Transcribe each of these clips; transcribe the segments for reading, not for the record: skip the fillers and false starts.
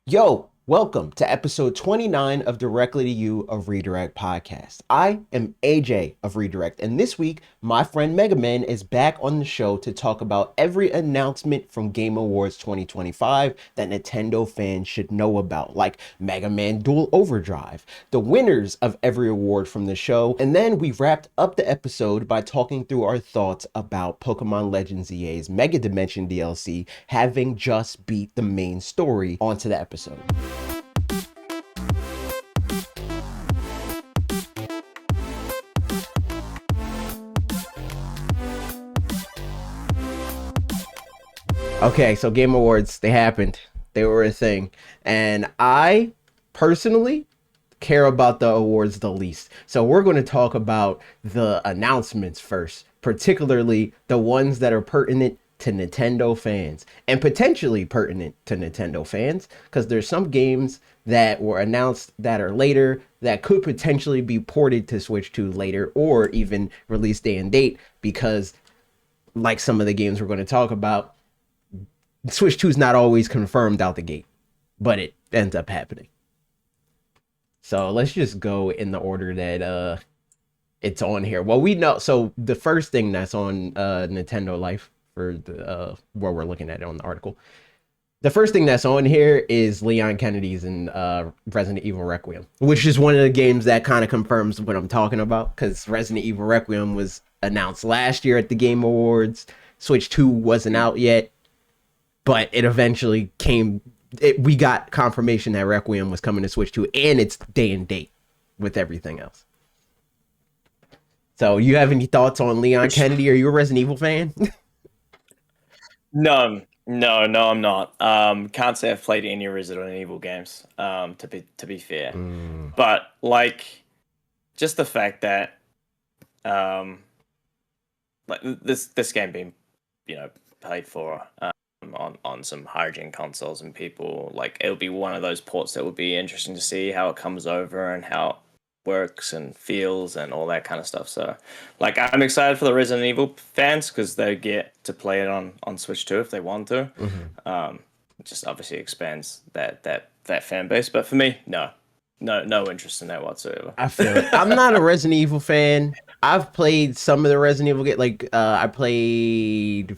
Yo, welcome to episode 29 of Directly to You of Redirect Podcast. I am AJ of Redirect, and this week, my friend Mega Man is back on the show to talk about every announcement from Game Awards 2025 that Nintendo fans should know about, like Mega Man Dual Overdrive, the winners of every award from the show, and then we wrapped up the episode by talking through our thoughts about Pokemon Legends EA's Mega Dimension DLC having just beat the main story. Onto the episode. Okay, so Game Awards, they happened. They were a thing. And I personally care about the awards the least. So we're going to talk about the announcements first, particularly the ones that are pertinent to Nintendo fans and potentially pertinent to Nintendo fans because there's some games that were announced that are later that could potentially be ported to Switch 2 later or even release day and date because like some of the games we're going to talk about, Switch 2 is not always confirmed out the gate, but it ends up happening. So let's just go in the order that it's on here. Well, we know. So the first thing that's on Nintendo Life for the where we're looking at it on the article. The first thing that's on here is Leon Kennedy's in Resident Evil Requiem, which is one of the games that kind of confirms what I'm talking about because Resident Evil Requiem was announced last year at the Game Awards. Switch 2 wasn't out yet, but it eventually came. We got confirmation that Requiem was coming to Switch 2 and it's day and date with everything else. So you have any thoughts on Leon Kennedy? Are you a Resident Evil fan? No, I'm not. Can't say I've played any Resident Evil games. To be fair, but like, just the fact that like this game being, paid for on some higher gen consoles and people like it'll be one of those ports that would be interesting to see how it comes over and how it works and feels and all that kind of stuff. So, like, I'm excited for the Resident Evil fans because they get to play it on Switch 2 if they want to. It just obviously expands that fan base. But for me, no interest in that whatsoever. I feel it. I'm not a Resident Evil fan. I've played some of the Resident Evil games. Like I played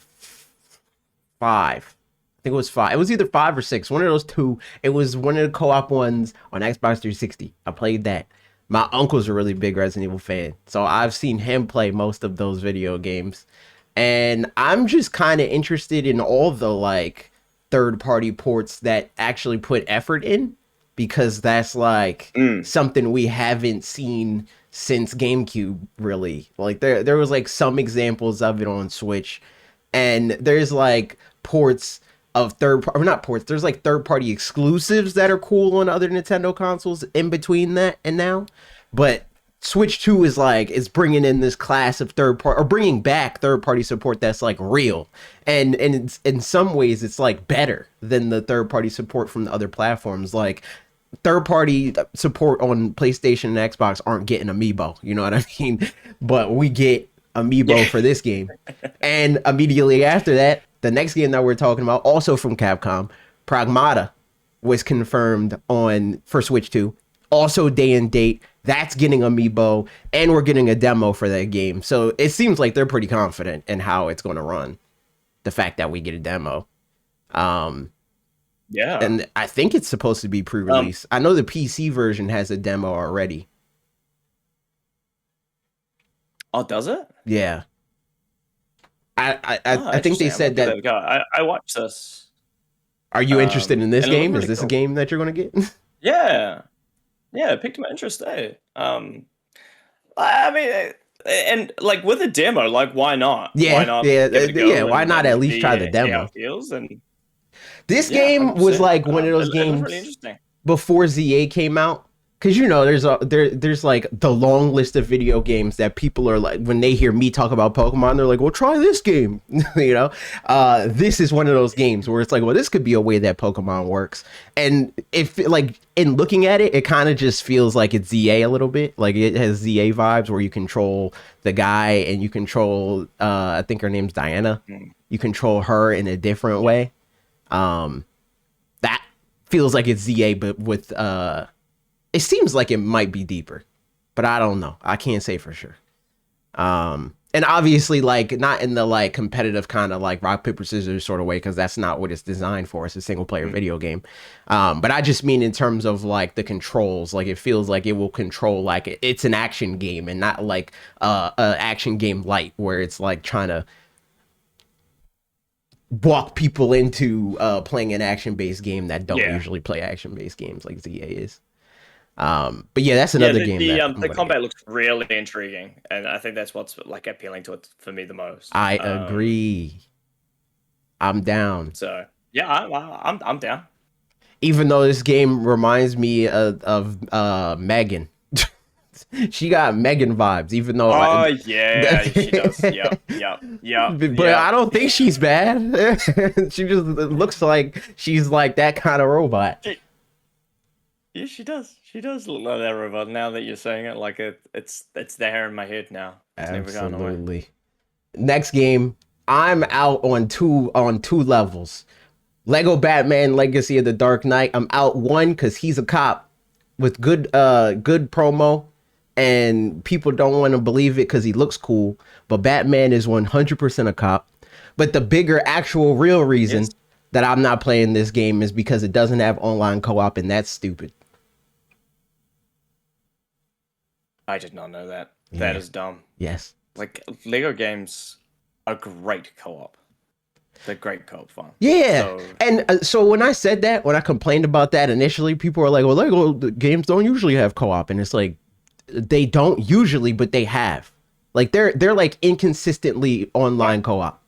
five. I think it was five. It was either five or six. One of those two. It was one of the co-op ones on Xbox 360. I played that. My uncle's a really big Resident Evil fan, so I've seen him play most of those video games. And I'm just kind of interested in all the like third-party ports that actually put effort in because that's like something we haven't seen since GameCube really. Like there was like some examples of it on Switch and there's like ports of or not ports, there's like third party exclusives that are cool on other Nintendo consoles in between that and now, but Switch 2 is bringing in this class of third party or bringing back third party support that's like real and it's, in some ways it's like better than the third party support from the other platforms. Like third party support on PlayStation and Xbox aren't getting amiibo, you know what I mean? But we get amiibo for this game. And immediately after that, the next game that we're talking about, also from Capcom, Pragmata, was confirmed on for Switch 2. Also day and date. That's getting amiibo, and we're getting a demo for that game. So it seems like they're pretty confident in how it's going to run. The fact that we get a demo. Yeah, and I think it's supposed to be pre-release. I know the PC version has a demo already. Oh, does it? Yeah. I think they said that. I watched this. Are you interested in this game? Is this cool. a game that you're going to get? Yeah, it piqued my interest. I mean, and like with a demo, like why not? Yeah, why not? Yeah. Why not at least try the demo? How it feels and this game was like one of those games really before ZA came out. Because there's like the long list of video games that people are like when they hear me talk about Pokemon, they're like, well, try this game. This is one of those games where it's like, well, this could be a way that Pokemon works. And if like in looking at it, it kind of just feels like it's ZA a little bit. Like it has ZA vibes where you control the guy and you control I think her name's Diana. You control her in a different way. That feels like it's ZA, but with it seems like it might be deeper, but I don't know. I can't say for sure. And obviously, like, not in the like competitive kind of like rock paper scissors sort of way, because that's not what it's designed for. It's a single player video game. But I just mean in terms of like the controls, like it feels like it will control like it's an action game and not like a action game light where it's like trying to walk people into playing an action based game that don't usually play action based games like ZA is. But yeah, that's another game. The combat looks really intriguing, and I think that's what's like appealing to it for me the most. I agree. I'm down. So yeah, I'm down. Even though this game reminds me of Megan. She got Megan vibes, even though yeah, she does. Yeah. But I don't think she's bad. She just looks like she's like that kind of robot. Yeah, she does. She does look like that robot. Now that you're saying it, like it's there in my head now. It's never gone away. Absolutely. Next game, I'm out on two levels. Lego Batman Legacy of the Dark Knight. I'm out one because he's a cop with good promo, and people don't want to believe it because he looks cool. But Batman is 100% a cop. But the bigger, actual, real reason that I'm not playing this game is because it doesn't have online co-op, and that's stupid. I did not know that. Yeah. That is dumb. Yes. Like, Lego games are great co-op. They're great co-op fun. Yeah. And so when I said that, when I complained about that initially, people were like, well, Lego games don't usually have co-op. And it's like, they don't usually, but they have. Like, they're like inconsistently online co-op.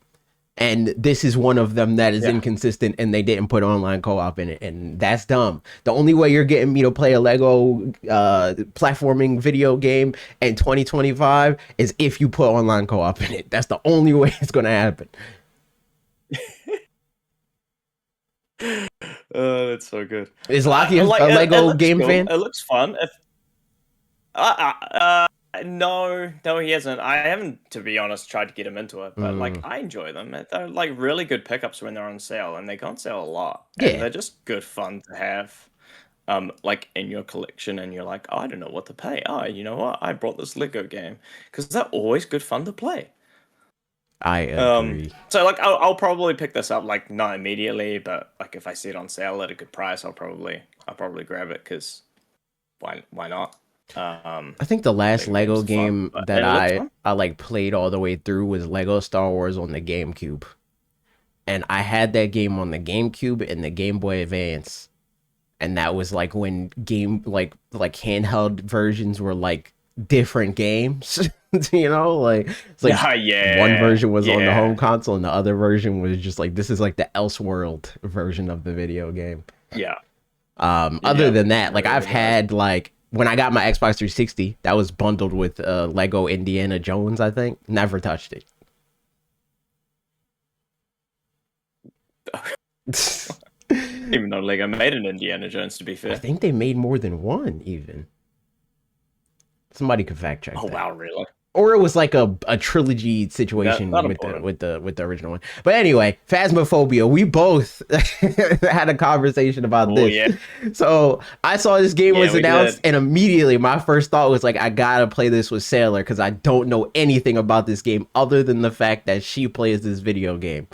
And this is one of them that is inconsistent, and they didn't put online co-op in it, and that's dumb. The only way you're getting me to play a Lego platforming video game in 2025 is if you put online co-op in it. That's the only way it's gonna happen. That's so good. Is Lockie a Lego game fan? It looks fun. No, he hasn't. I haven't, to be honest, tried to get him into it, but like I enjoy them. They're like really good pickups when they're on sale, and they go on sale a lot. Yeah, and they're just good fun to have, like in your collection. And you're like, oh, I don't know what to pay. Oh, you know what? I brought this Lego game because they're always good fun to play. I agree. So like, I'll probably pick this up, like not immediately, but like if I see it on sale at a good price, I'll probably grab it because why not? I think the last Lego game that I like played all the way through was Lego Star Wars on the GameCube, and I had that game on the GameCube and the Game Boy Advance, and that was like when like handheld versions were like different games. You know, like it's like one version was on the home console and the other version was just like, this is like the Elseworld version of the video game. Other than that, like I've had like, when I got my Xbox 360, that was bundled with Lego Indiana Jones, I think. Never touched it. Even though Lego made an Indiana Jones, to be fair. I think they made more than one, even. Somebody could fact check. Oh, that. Wow, really? Or it was like a trilogy situation with the original one. But anyway, Phasmophobia. We both had a conversation about this. Yeah. So I saw this game was announced, and immediately my first thought was like, I gotta play this with Sailor because I don't know anything about this game other than the fact that she plays this video game.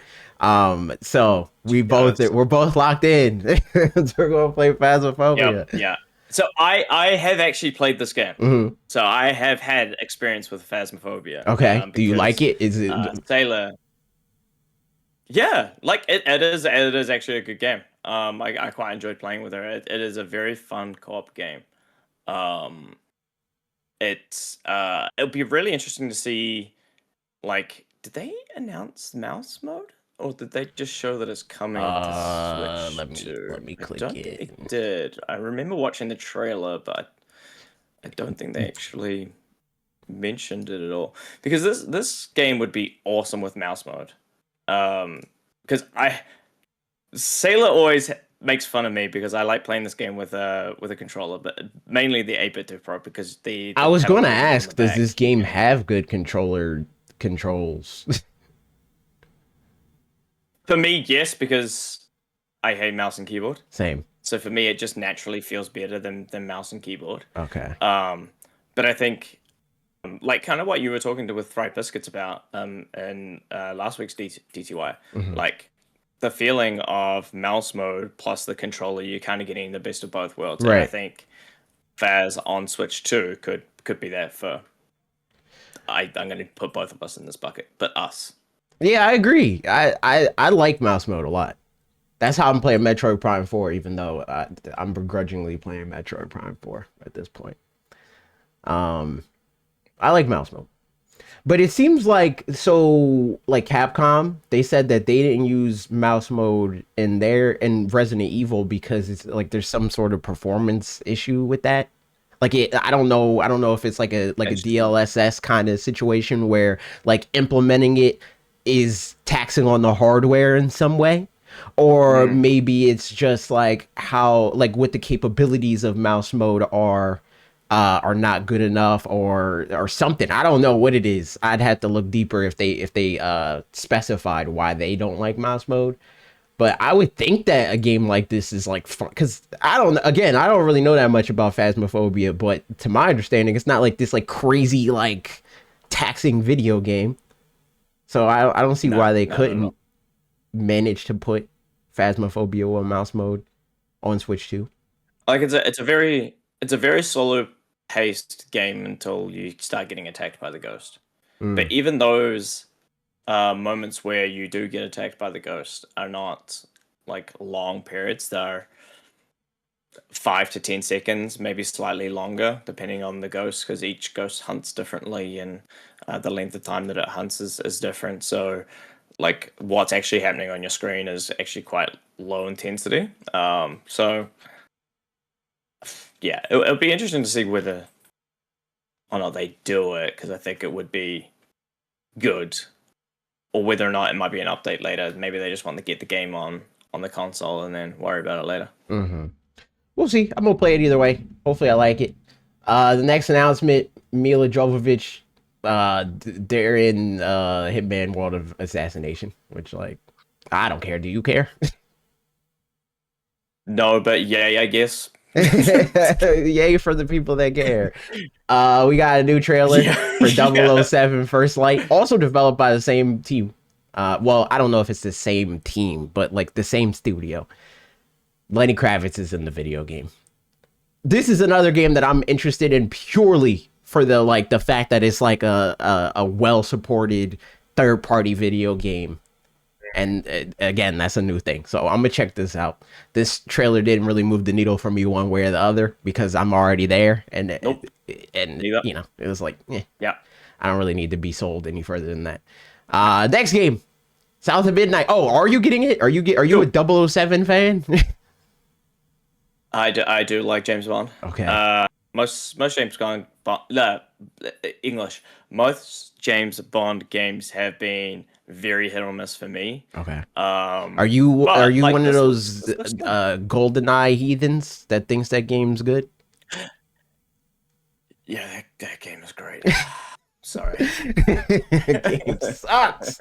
So we're both locked in. So we're gonna play Phasmophobia. Yeah. So I have actually played this game. Mm-hmm. So I have had experience with Phasmophobia. Okay. Do you like it? Is it Sailor? Yeah, like it is actually a good game. I quite enjoyed playing with her. It is a very fun co-op game. It'll be really interesting to see, like, did they announce mouse mode? Or did they just show that it's coming to Switch? Let me click it. It did. I remember watching the trailer, but I don't think they actually mentioned it at all. Because this game would be awesome with mouse mode. Because Sailor always makes fun of me because I like playing this game with a controller, but mainly the 8-bit Pro because I was going to ask, does this game have good controller controls? For me, yes, because I hate mouse and keyboard. Same. So for me, it just naturally feels better than mouse and keyboard. Okay. But I think like kind of what you were talking to with Fried Biscuits about in last week's DTY, Hmm. like the feeling of mouse mode plus the controller, you're kind of getting the best of both worlds. And I Right. think Faz on Switch 2 could be there for I'm going to put both of us in this bucket, but us. Yeah, I agree. I like mouse mode a lot. That's how I'm playing Metroid Prime 4, even though I'm begrudgingly playing Metroid Prime 4 at this point. Um, I like mouse mode. But it seems like like Capcom, they said that they didn't use mouse mode in Resident Evil because it's like there's some sort of performance issue with that. I don't know if it's like a Interesting. DLSS kind of situation where like implementing it is taxing on the hardware in some way, or Mm. maybe it's just like how like what the capabilities of mouse mode are not good enough or something. I don't know what it is. I'd have to look deeper if they specified why they don't like mouse mode. But I would think that a game like this is like fun because I don't really know that much about Phasmophobia, but to my understanding, it's not like this like crazy like taxing video game. So I don't see No, why they no, not at couldn't all. manage to put Phasmophobia on mouse mode on Switch 2. Like it's a very slow paced game until you start getting attacked by the ghost. But Mm, even those moments where you do get attacked by the ghost are not like long periods. They're 5 to 10 seconds, maybe slightly longer, depending on the ghost, because each ghost hunts differently and the length of time that it hunts is different. So, like, what's actually happening on your screen is actually quite low intensity. So, yeah, it'll be interesting to see whether or not they do it, because I think it would be good, or whether or not it might be an update later. Maybe they just want to get the game on the console and then worry about it later. hmm We'll see. I'm gonna play it either way. Hopefully, I like it. The next announcement: Mila Jovovich. They're in Hitman: World of Assassination, which like I don't care. Do you care? No, but yay, I guess. Yay for the people that care. We got a new trailer Yeah, for yeah. 007 First Light, also developed by the same team. Well, I don't know if it's the same team, but like the same studio. Lenny Kravitz is in the video game. This is another game that I'm interested in purely for the fact that it's like a well supported third party video game. And again, that's a new thing. So I'm gonna check this out. This trailer didn't really move the needle for me one way or the other because I'm already there, Nope. and Neither. you know it was like, Yeah. I don't really need to be sold any further than that. Next game, South of Midnight. Oh, are you getting it? Are you a Cool. 007 fan? I do like James Bond. Okay. Most James Bond, no, English. Most James Bond games have been very hit or miss for me. Okay. Um, Are but you like one of this those looks good. golden eye heathens that thinks that game's good? Yeah, that game is great. Sorry. Game sucks.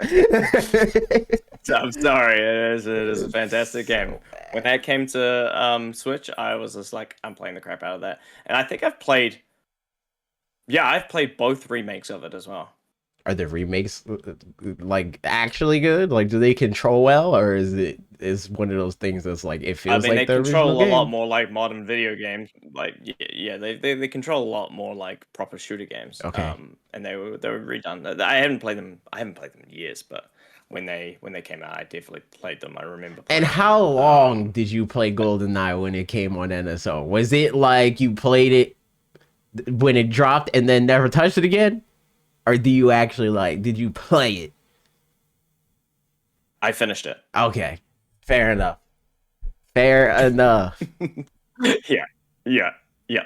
I'm sorry. It is a fantastic game. When that came to Switch, I was just like, I'm playing the crap out of that. And I think I've played both remakes of it as well. Are the remakes like actually good? Like, do they control well, or is one of those things that's like it I feels mean, like they the original control a lot game? more like modern video games. Like, yeah, they control a lot more like proper shooter games. Okay. And they were redone. I haven't played them. I haven't played them in years, but when they came out, I definitely played them. I remember And playing them. how long did you play GoldenEye when it came on NSO? Was it like you played it when it dropped and then never touched it again? Or do you actually like did you play it? I finished it. Okay. Fair enough. Fair enough. Yeah, yeah, yeah.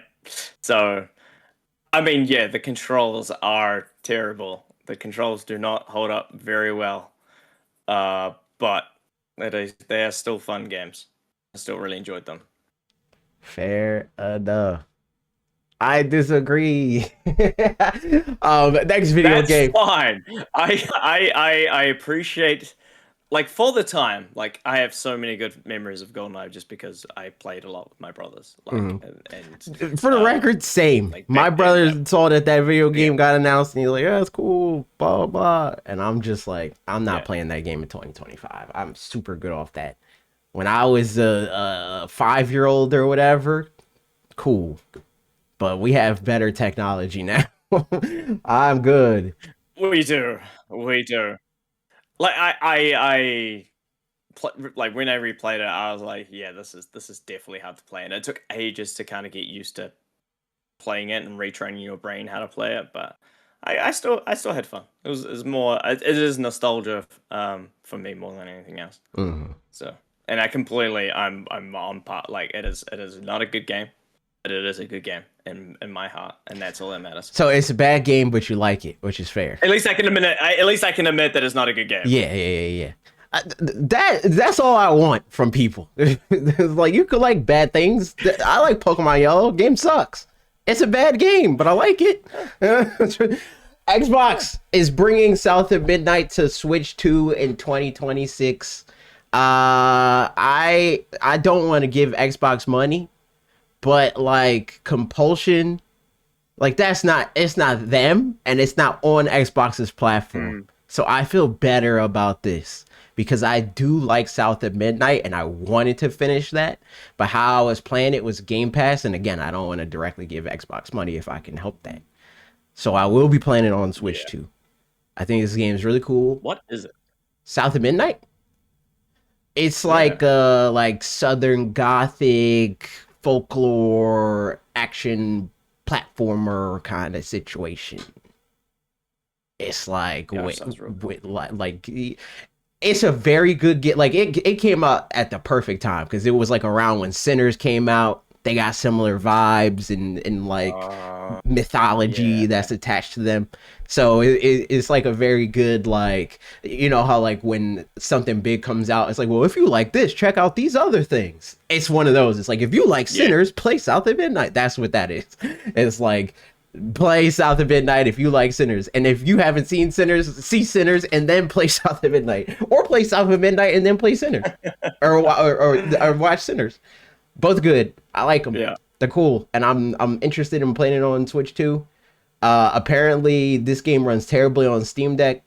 So, I mean, yeah, the controls are terrible. The controls do not hold up very well. But they are still fun games. I still really enjoyed them. Fair enough. I disagree. Next video That's game. fine. I appreciate like for the time, like I have so many good memories of GoldenEye just because I played a lot with my brothers. Like, Mhm. and For the record, same. like My back then, brother saw that video yeah, game got announced, and he's like, "Yeah, it's cool." Blah blah blah. And I'm just like, I'm not yeah, playing that game in 2025. I'm super good off that. When I was a 5-year-old or whatever, cool. But we have better technology now. I'm good. we do, we do. Like like when I replayed it, I was like, yeah, this is definitely hard to play, and it took ages to kind of get used to playing it and retraining your brain how to play it. But I still had fun. It was more it is nostalgia for me more than anything else. Mhm. So and I'm on part. Like it is not a good game, but it is a good game in my heart, and that's all that matters. So it's a bad game, but you like it, which is fair. At least I can admit at least I can admit that it's not a good game. Yeah, yeah, yeah, yeah. That's all I want from people. It's like you could like bad things. I like Pokemon Yellow. Game sucks. It's a bad game, but I like it. Xbox is bringing South of Midnight to Switch 2 in 2026. I don't want to give Xbox money, but like Compulsion, like it's not them, and it's not on Xbox's platform. So I feel better about this because I do like South at Midnight and I wanted to finish that. But how I was playing it was Game Pass, and again, I don't want to directly give Xbox money if I can help that. So I will be playing it on Switch Yeah. too. I think this game is really cool. What is it? South of Midnight. It's Yeah. like Southern Gothic folklore action platformer kind of situation. It's like Yeah, that sounds real cool. like it's a very good get. Like it came out at the perfect time because it was like around when Sinners came out. They got similar vibes and like mythology Yeah. that's attached to them. So it's like a very good, like, you know how like when something big comes out, it's like, well, if you like this, check out these other things. It's one of those. It's like if you like Yeah. Sinners, play South of Midnight. That's what that is. It's like play South of Midnight if you like Sinners, and if you haven't seen Sinners, see Sinners and then play South of Midnight, or play South of Midnight and then play Sinners, or watch Sinners. Both good. I like them. Yeah. They're cool, and I'm interested in playing it on Switch too. Apparently, this game runs terribly on Steam Deck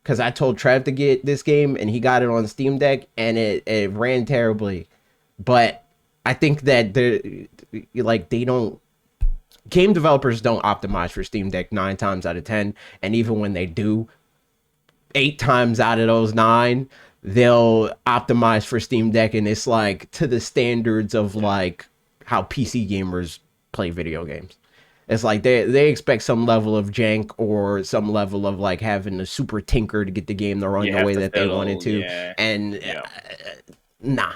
because I told Trev to get this game, and he got it on Steam Deck, and it ran terribly. But I think that they don't game developers don't optimize for Steam Deck 9 times out of 10, and even when they do, 8 times out of those 9, they'll optimize for Steam Deck, and it's like to the standards of like how PC gamers play video games. It's like they expect some level of jank or some level of like having a super tinker to get the game to run You the have way to that they wanted fiddle. to, Yeah. and Yeah. nah.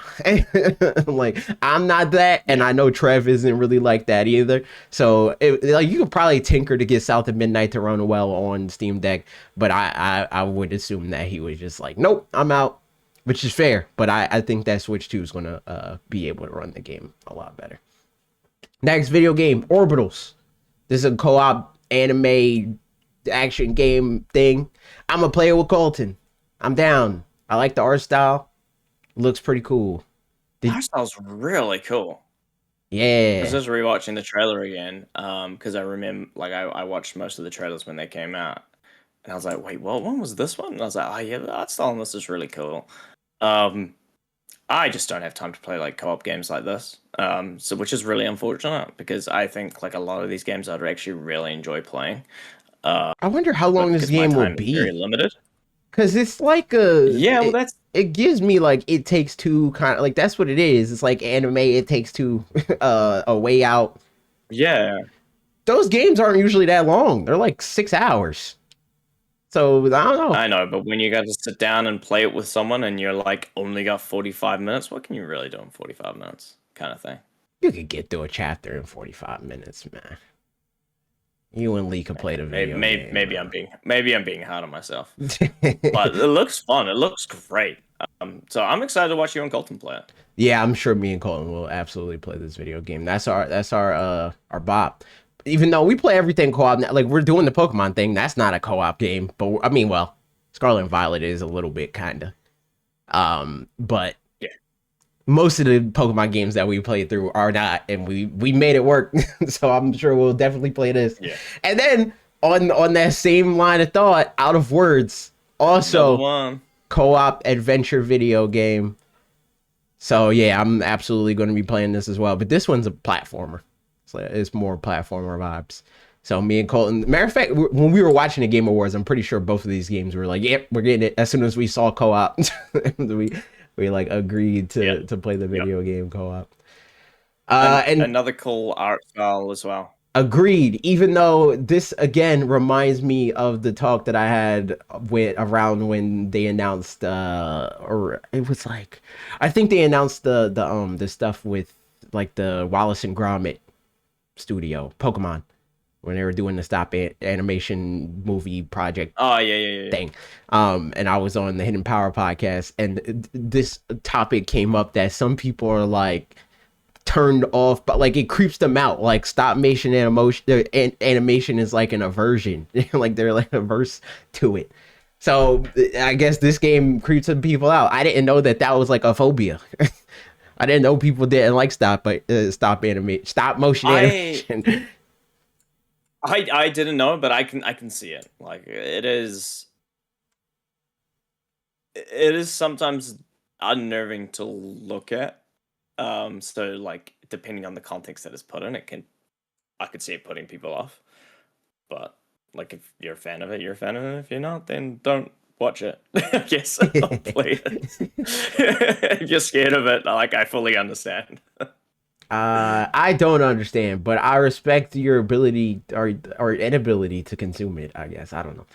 Like I'm not that, and I know Trev isn't really like that either. So like you could probably tinker to get South of Midnight to run well on Steam Deck, but I would assume that he was just like, nope, I'm out, which is fair. But I think that Switch 2 is gonna be able to run the game a lot better. Next video game, Orbitals. This is a co-op anime action game thing. I'm gonna play it with Colton. I'm down. I like the art style. Looks pretty cool. Did That sounds really cool. I was Yeah. just rewatching the trailer again, because I remember like I watched most of the trailers when they came out, and I was like, wait, what one was this one? And I was like, oh yeah, the art style on this is really cool. Um, I just don't have time to play like co-op games like this, so which is really unfortunate because I think like a lot of these games I'd actually really enjoy playing, I wonder how but long this because my game will time is very be. limited. Cause it's like Yeah, well, that's it gives me like It Takes Two kind of like that's what it is. It's like anime It Takes Two, A Way Out. yeah. Those games aren't usually that long. They're like 6 hours. So I don't know. I know, but when you got to sit down and play it with someone and you're like only got 45 minutes, what can you really do in 45 minutes? Kind of thing. You could get through a chapter in 45 minutes, man. You and Lee could play the Maybe video maybe, game, maybe bro. I'm being hard on myself. But it looks fun. It looks great. So I'm excited to watch you and Colton play it. Yeah, I'm sure me and Colton will absolutely play this video game. That's our bop. Even though we play everything co-op now, like we're doing the Pokemon thing, that's not a co-op game. But I mean, well, Scarlet and Violet is a little bit kinda. But Yeah. most of the Pokemon games that we played through are not, and we made it work. So I'm sure we'll definitely play this. Yeah. And then on that same line of thought, Out of Words, Another also one. co-op adventure video game. So yeah, I'm absolutely going to be playing this as well. But this one's a platformer. It's more platformer vibes. So me and Colton, matter of fact, when we were watching the Game Awards, I'm pretty sure both of these games were like, "Yep, we're getting it." As soon as we saw co-op, we like agreed to play the video game co-op. And Another cool art style as well. agreed. Even though this again reminds me of the talk that I had with around when they announced, or it was like, I think they announced the stuff with like the Wallace and Gromit studio Pokemon when they were doing the animation movie project Oh yeah. thing. And I was on the Hidden Power podcast, and this topic came up that some people are like turned off, but like it creeps them out. Like stop motion animation is like an aversion, like they're like averse to it. So I guess this game creeps some people out. I didn't know that was like a phobia. I didn't know people didn't like stop motion animation. I didn't know, but I can see it. Like it is sometimes unnerving to look at. So like depending on the context that it's put in, I could see it putting people off. But like if you're a fan of it, you're a fan of it. If you're not, then don't watch it. I guess don't play it. If you're scared of it, like I fully understand. I don't understand, but I respect your ability or inability to consume it. I guess I don't know.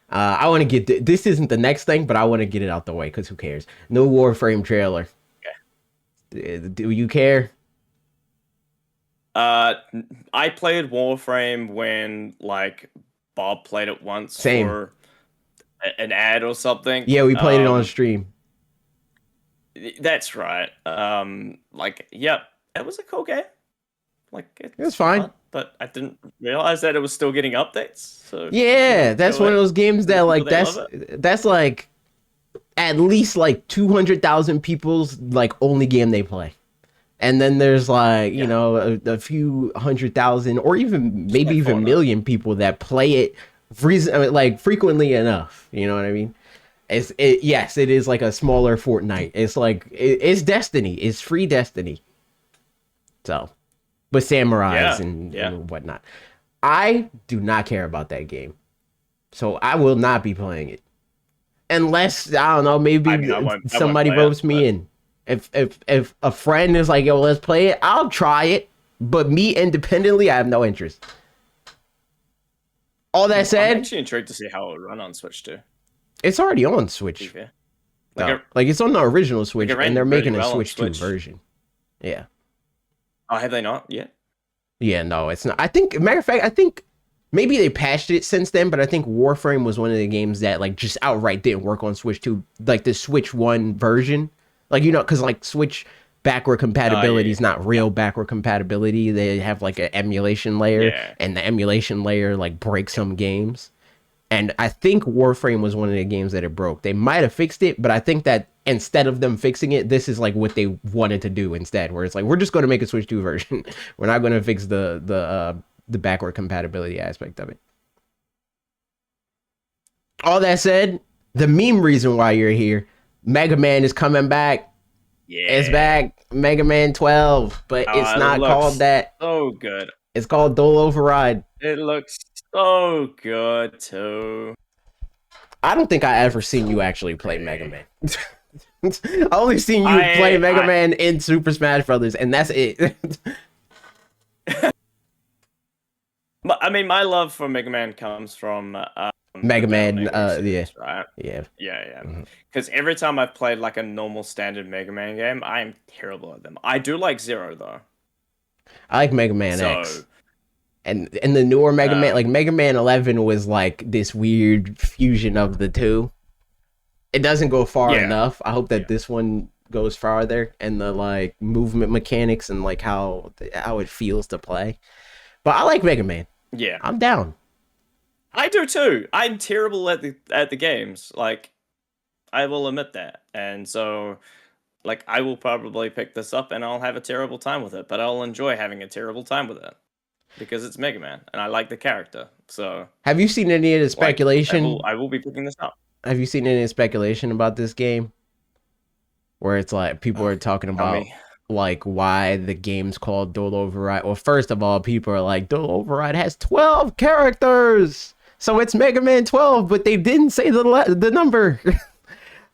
I want to get this isn't the next thing, but I want to get it out the way because who cares? No Warframe trailer. Do you care? I played Warframe when like Bob played it once Same. for an ad or something. Yeah, we played it on stream. That's right. Like, yep, it was a cool game. Like, It was fine. fun, but I didn't realize that it was still getting updates. So yeah, that's one of those games that like that's like at least like 200,000 people's like only game they play. And then there's like, you know, a few 100,000 or even maybe even million people that play it like frequently enough. You know what I mean? Yes, it is like a smaller Fortnite. It's like it's Destiny. It's free Destiny. So, with samurais and whatnot. I do not care about that game, so I will not be playing it unless I don't know. Maybe somebody votes me in. If a friend is like, "Yo, let's play it," I'll try it. But me independently, I have no interest. All that said, I'm actually intrigued to see how it will run on Switch too. It's already on Switch. Like it's on the original Switch, and they're making a Switch 2 version. Yeah. Oh, have they not yet? Yeah, no, it's not. I think, matter of fact, I think maybe they patched it since then, but I think Warframe was one of the games that like just outright didn't work on Switch 2, like the Switch 1 version. Like, you know, because like Switch backward compatibility is not real backward compatibility. They have like an emulation layer, and the emulation layer like breaks some games. And I think Warframe was one of the games that it broke. They might have fixed it, but I think that instead of them fixing it, this is like what they wanted to do instead, where it's like, we're just going to make a Switch 2 version. We're not going to fix the backward compatibility aspect of it. All that said, the meme reason why you're here, Mega Man is coming back. Yeah. It's back. Mega Man 12, but it's not called that. So good. It's called Dole Override. It looks so good too. I don't think I ever seen you actually play Mega Man. I only seen you play Mega Man in Super Smash Brothers, and that's it. I mean, my love for Mega Man comes from Mega Man, series, right? Yeah. Because every time I've played like a normal standard Mega Man game, I am terrible at them. I do like Zero though. I like Mega Man X. And the newer Mega Man, like Mega Man 11 was like this weird fusion of the two. It doesn't go far enough. I hope that this one goes farther, and the like movement mechanics and like how it feels to play. But I like Mega Man. Yeah. I'm down. I do too. I'm terrible at the games. Like I will admit that. And so, like, I will probably pick this up and I'll have a terrible time with it, but I'll enjoy having a terrible time with it because it's Mega Man and I like the character. So, Have you seen any of the like, speculation? I will be picking this up. Have you seen any speculation about this game where it's like people are talking Tell about me. like why the game's called Dual Override? Well, first of all, people are like Dual Override has 12 characters, so it's Mega Man 12, but they didn't say the number.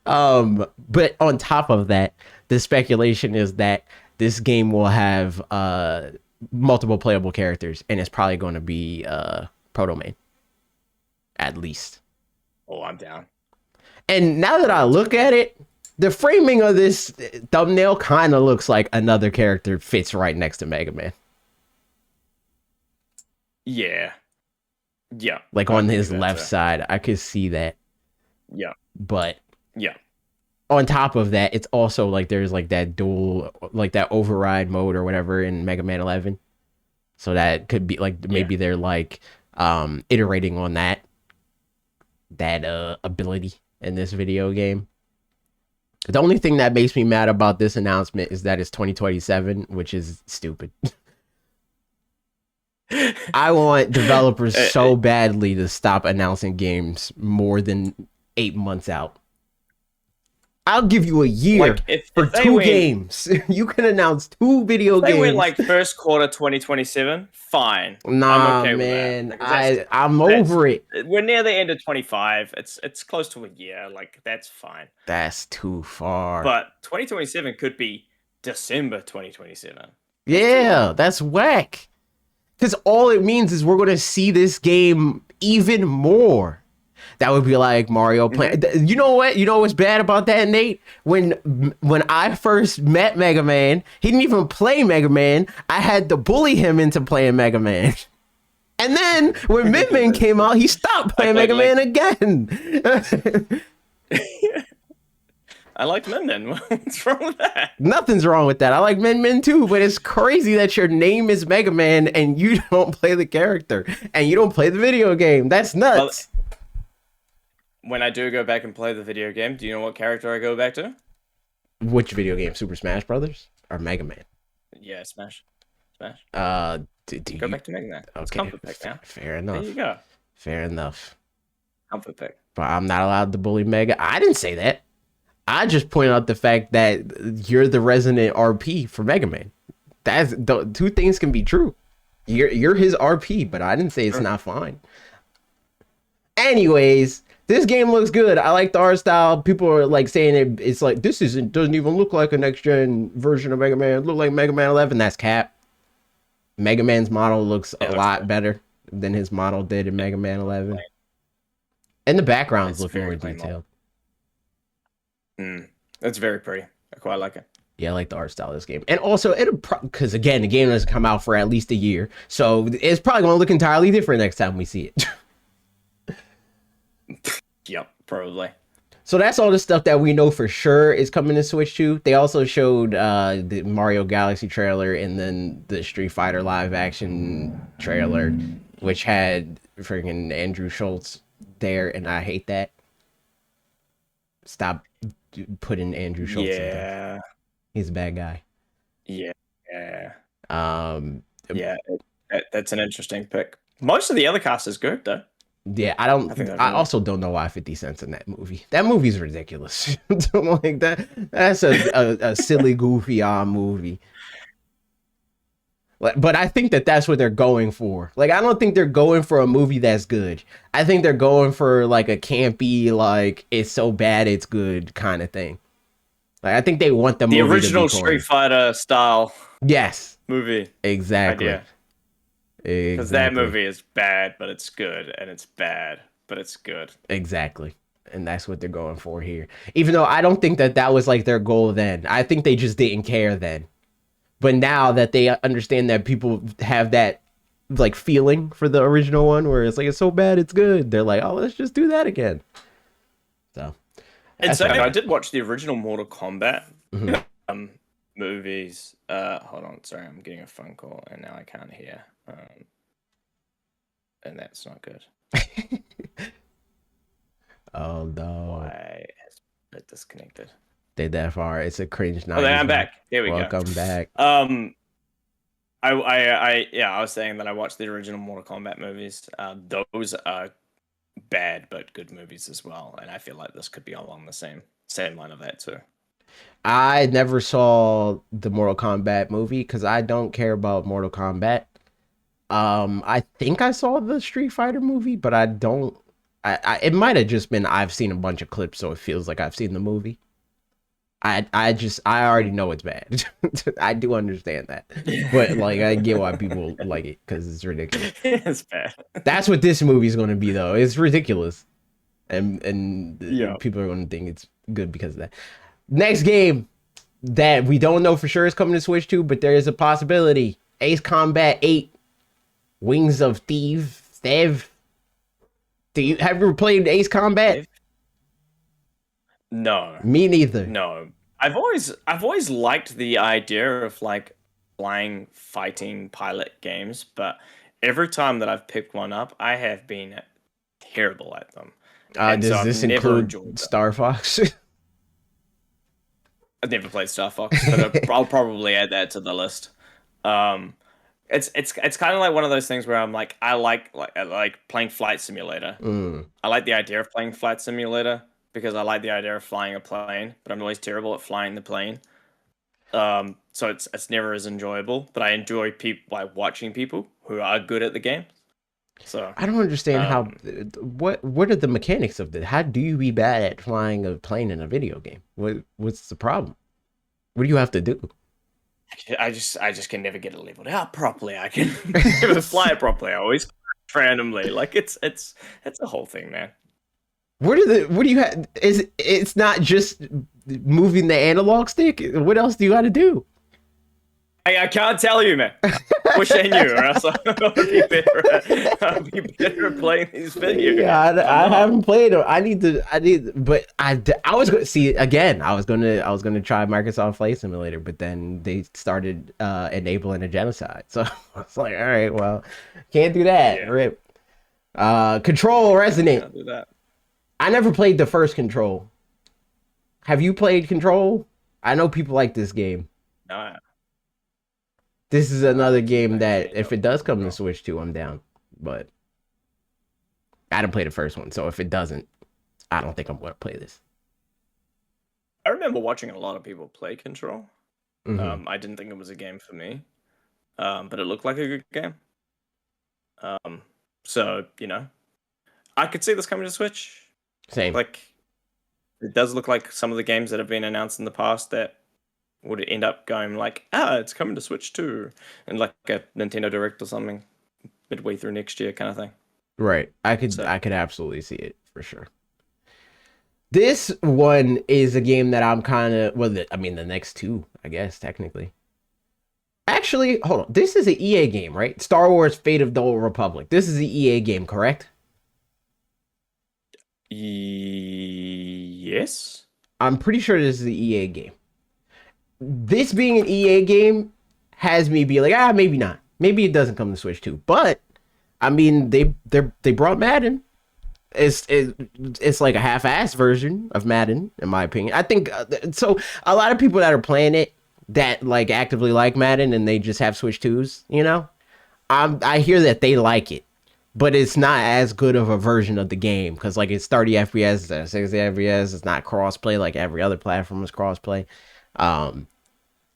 But on top of that, the speculation is that this game will have multiple playable characters, and it's probably going to be Proto Man, at least. Oh, I'm down. And now that I look at it, the framing of this thumbnail kind of looks like another character fits right next to Mega Man. Yeah. Yeah. Like on his left side, I could see that. Yeah. But yeah. On top of that, it's also like there's like that dual, like that override mode or whatever in Mega Man 11. So that could be like maybe they're like iterating on that ability in this video game. The only thing that makes me mad about this announcement is that it's 2027, which is stupid. I want developers so badly to stop announcing games more than 8 months out. I'll give you a year for two games. You can announce 2 video games. They went like first quarter 2027. Fine. Nah, I'm okay man. With that. I'm over it. We're near the end of 25. It's close to a year. Like that's fine. That's too far. But 2027 could be December 2027. Yeah, that's whack. Because all it means is we're going to see this game even more. That would be like Mario playing. Mm-hmm. You know what? You know what's bad about that, Nate? When I first met Mega Man, he didn't even play Mega Man. I had to bully him into playing Mega Man. And then when Min Min came out, he stopped playing Mega Man again. I like Min Min. What's wrong with that? Nothing's wrong with that. I like Min Min too, but it's crazy that your name is Mega Man and you don't play the character and you don't play the video game. That's nuts. Well, when I do go back and play the video game, do you know what character I go back to? Which video game? Super Smash Brothers or Mega Man? Yeah, Smash. Go back to Mega Man. Okay. It's comfort pick now. Fair enough. There you go. Fair enough. Comfort pick. But I'm not allowed to bully Mega. I didn't say that. I just pointed out the fact that you're the resident RP for Mega Man. That's the 2 things can be true. You're his RP, but I didn't say it's not fine. Anyways, this game looks good. I like the art style. People are like saying it's like this doesn't even look like a next gen version of Mega Man. It look like Mega Man 11. That's cap. Mega Man's model looks a lot better than his model did in Mega Man 11. And the background's looking more detailed. That's very pretty. I quite like it. Yeah, I like the art style of this game. And also, because again, the game doesn't come out for at least a year. So it's probably going to look entirely different next time we see it. Yep, probably. So that's all the stuff that we know for sure is coming to Switch 2. They also showed the Mario Galaxy trailer and then the Street Fighter live action trailer, which had freaking Andrew Schultz there, and I hate that. Stop putting Andrew Schultz in there. He's a bad guy. Yeah. Yeah, that's an interesting pick. Most of the other cast is good, though. Yeah, I also don't know why 50 Cent's in that movie. That movie's ridiculous. Like that's a silly, goofy movie. But I think that's what they're going for. Like, I don't think they're going for a movie that's good. I think they're going for like a campy, like it's so bad it's good kind of thing. Like, I think they want the movie original to be Street Fighter style. Yes. Movie. Exactly. Idea. Because that movie is bad, but it's good, and it's bad, but it's good. Exactly. And that's what they're going for here. Even though I don't think that was like their goal then. I think they just didn't care then. But now that they understand that people have that like feeling for the original one where it's like it's so bad it's good, they're like, oh, let's just do that again. So. And so I did watch the original Mortal Kombat movies. Hold on, sorry, I'm getting a phone call and now I can't hear. And that's not good. Oh no. Why has It disconnected. Did that far. It's a cringe Oh, there, 90s I'm one. back. There we go. Welcome back. Yeah, I was saying that I watched the original Mortal Kombat movies. Those are bad but good movies as well, and I feel like this could be along the same line of that too. I never saw the Mortal Kombat movie because I don't care about Mortal Kombat. I think I saw the Street Fighter movie, but I don't. It might have just been I've seen a bunch of clips, so it feels like I've seen the movie. I already know it's bad. I do understand that, but like I get why people like it because it's ridiculous. It's bad. That's what this movie's going to be, though. It's ridiculous, and Yeah. people are going to think it's good because of that. Next game that we don't know for sure is coming to Switch 2, but there is a possibility. Ace Combat 8, Wings of Thieves. Have you ever played Ace Combat? No. Me neither. No. I've always liked the idea of like flying fighting pilot games, but every time that I've picked one up, I have been terrible at them. And Does so I've this never include enjoyed them. Star Fox? I've never played Star Fox, but I'll probably add that to the list. It's kind of like one of those things where I'm like I like playing Flight Simulator. Mm. I like the idea of playing Flight Simulator because I like the idea of flying a plane, but I'm always terrible at flying the plane. So it's never as enjoyable, but I enjoy like watching people who are good at the game. So I don't understand how. um, What are the mechanics of this? How do you be bad at flying a plane in a video game? What's the problem? What do you have to do? I just can never get it leveled out properly. I can never fly it properly. I always crash randomly. Like it's a whole thing, man. What do you have? It's not just moving the analog stick? What else do you got to do? I can't tell you, man. Wish I knew, or else I'll be better at playing these video Yeah, games. I I'm not. haven't played them. But I was going to see again. I was gonna try Microsoft Flight Simulator, but then they started enabling a genocide. So I was like, all right, well, can't do that. Yeah. Rip. Control Resonant. Can't do that. I never played the first Control. Have you played Control? I know people like this game. No, This is another I game that actually if don't it does come to know. Switch 2, I'm down. But I didn't play the first one, so if it doesn't, I don't think I'm gonna play this. I remember watching a lot of people play Control. Mhm. I didn't think it was a game for me, but it looked like a good game. Um, so I could see this coming to Switch. Same. Like, it does look like some of the games that have been announced in the past that would end up going like, it's coming to Switch too, and like a Nintendo Direct or something midway through next year, kind of thing. Right. So I could absolutely see it for sure. This one is a game that I'm kind of I mean the next two, I guess technically. Actually, hold on. This is an EA game, right? Star Wars Fate of the Old Republic. This is the EA game, correct? yes, I'm pretty sure this is the EA game. This being an EA game has me be like, maybe not. Maybe it doesn't come to Switch 2. But I mean, they brought Madden. It's like a half-assed version of Madden, in my opinion. I think so. A lot of people that are playing it that like actively like Madden and they just have Switch 2s, I hear that they like it, but it's not as good of a version of the game because like it's 30 FPS, it's 60 FPS, it's not crossplay like every other platform is crossplay.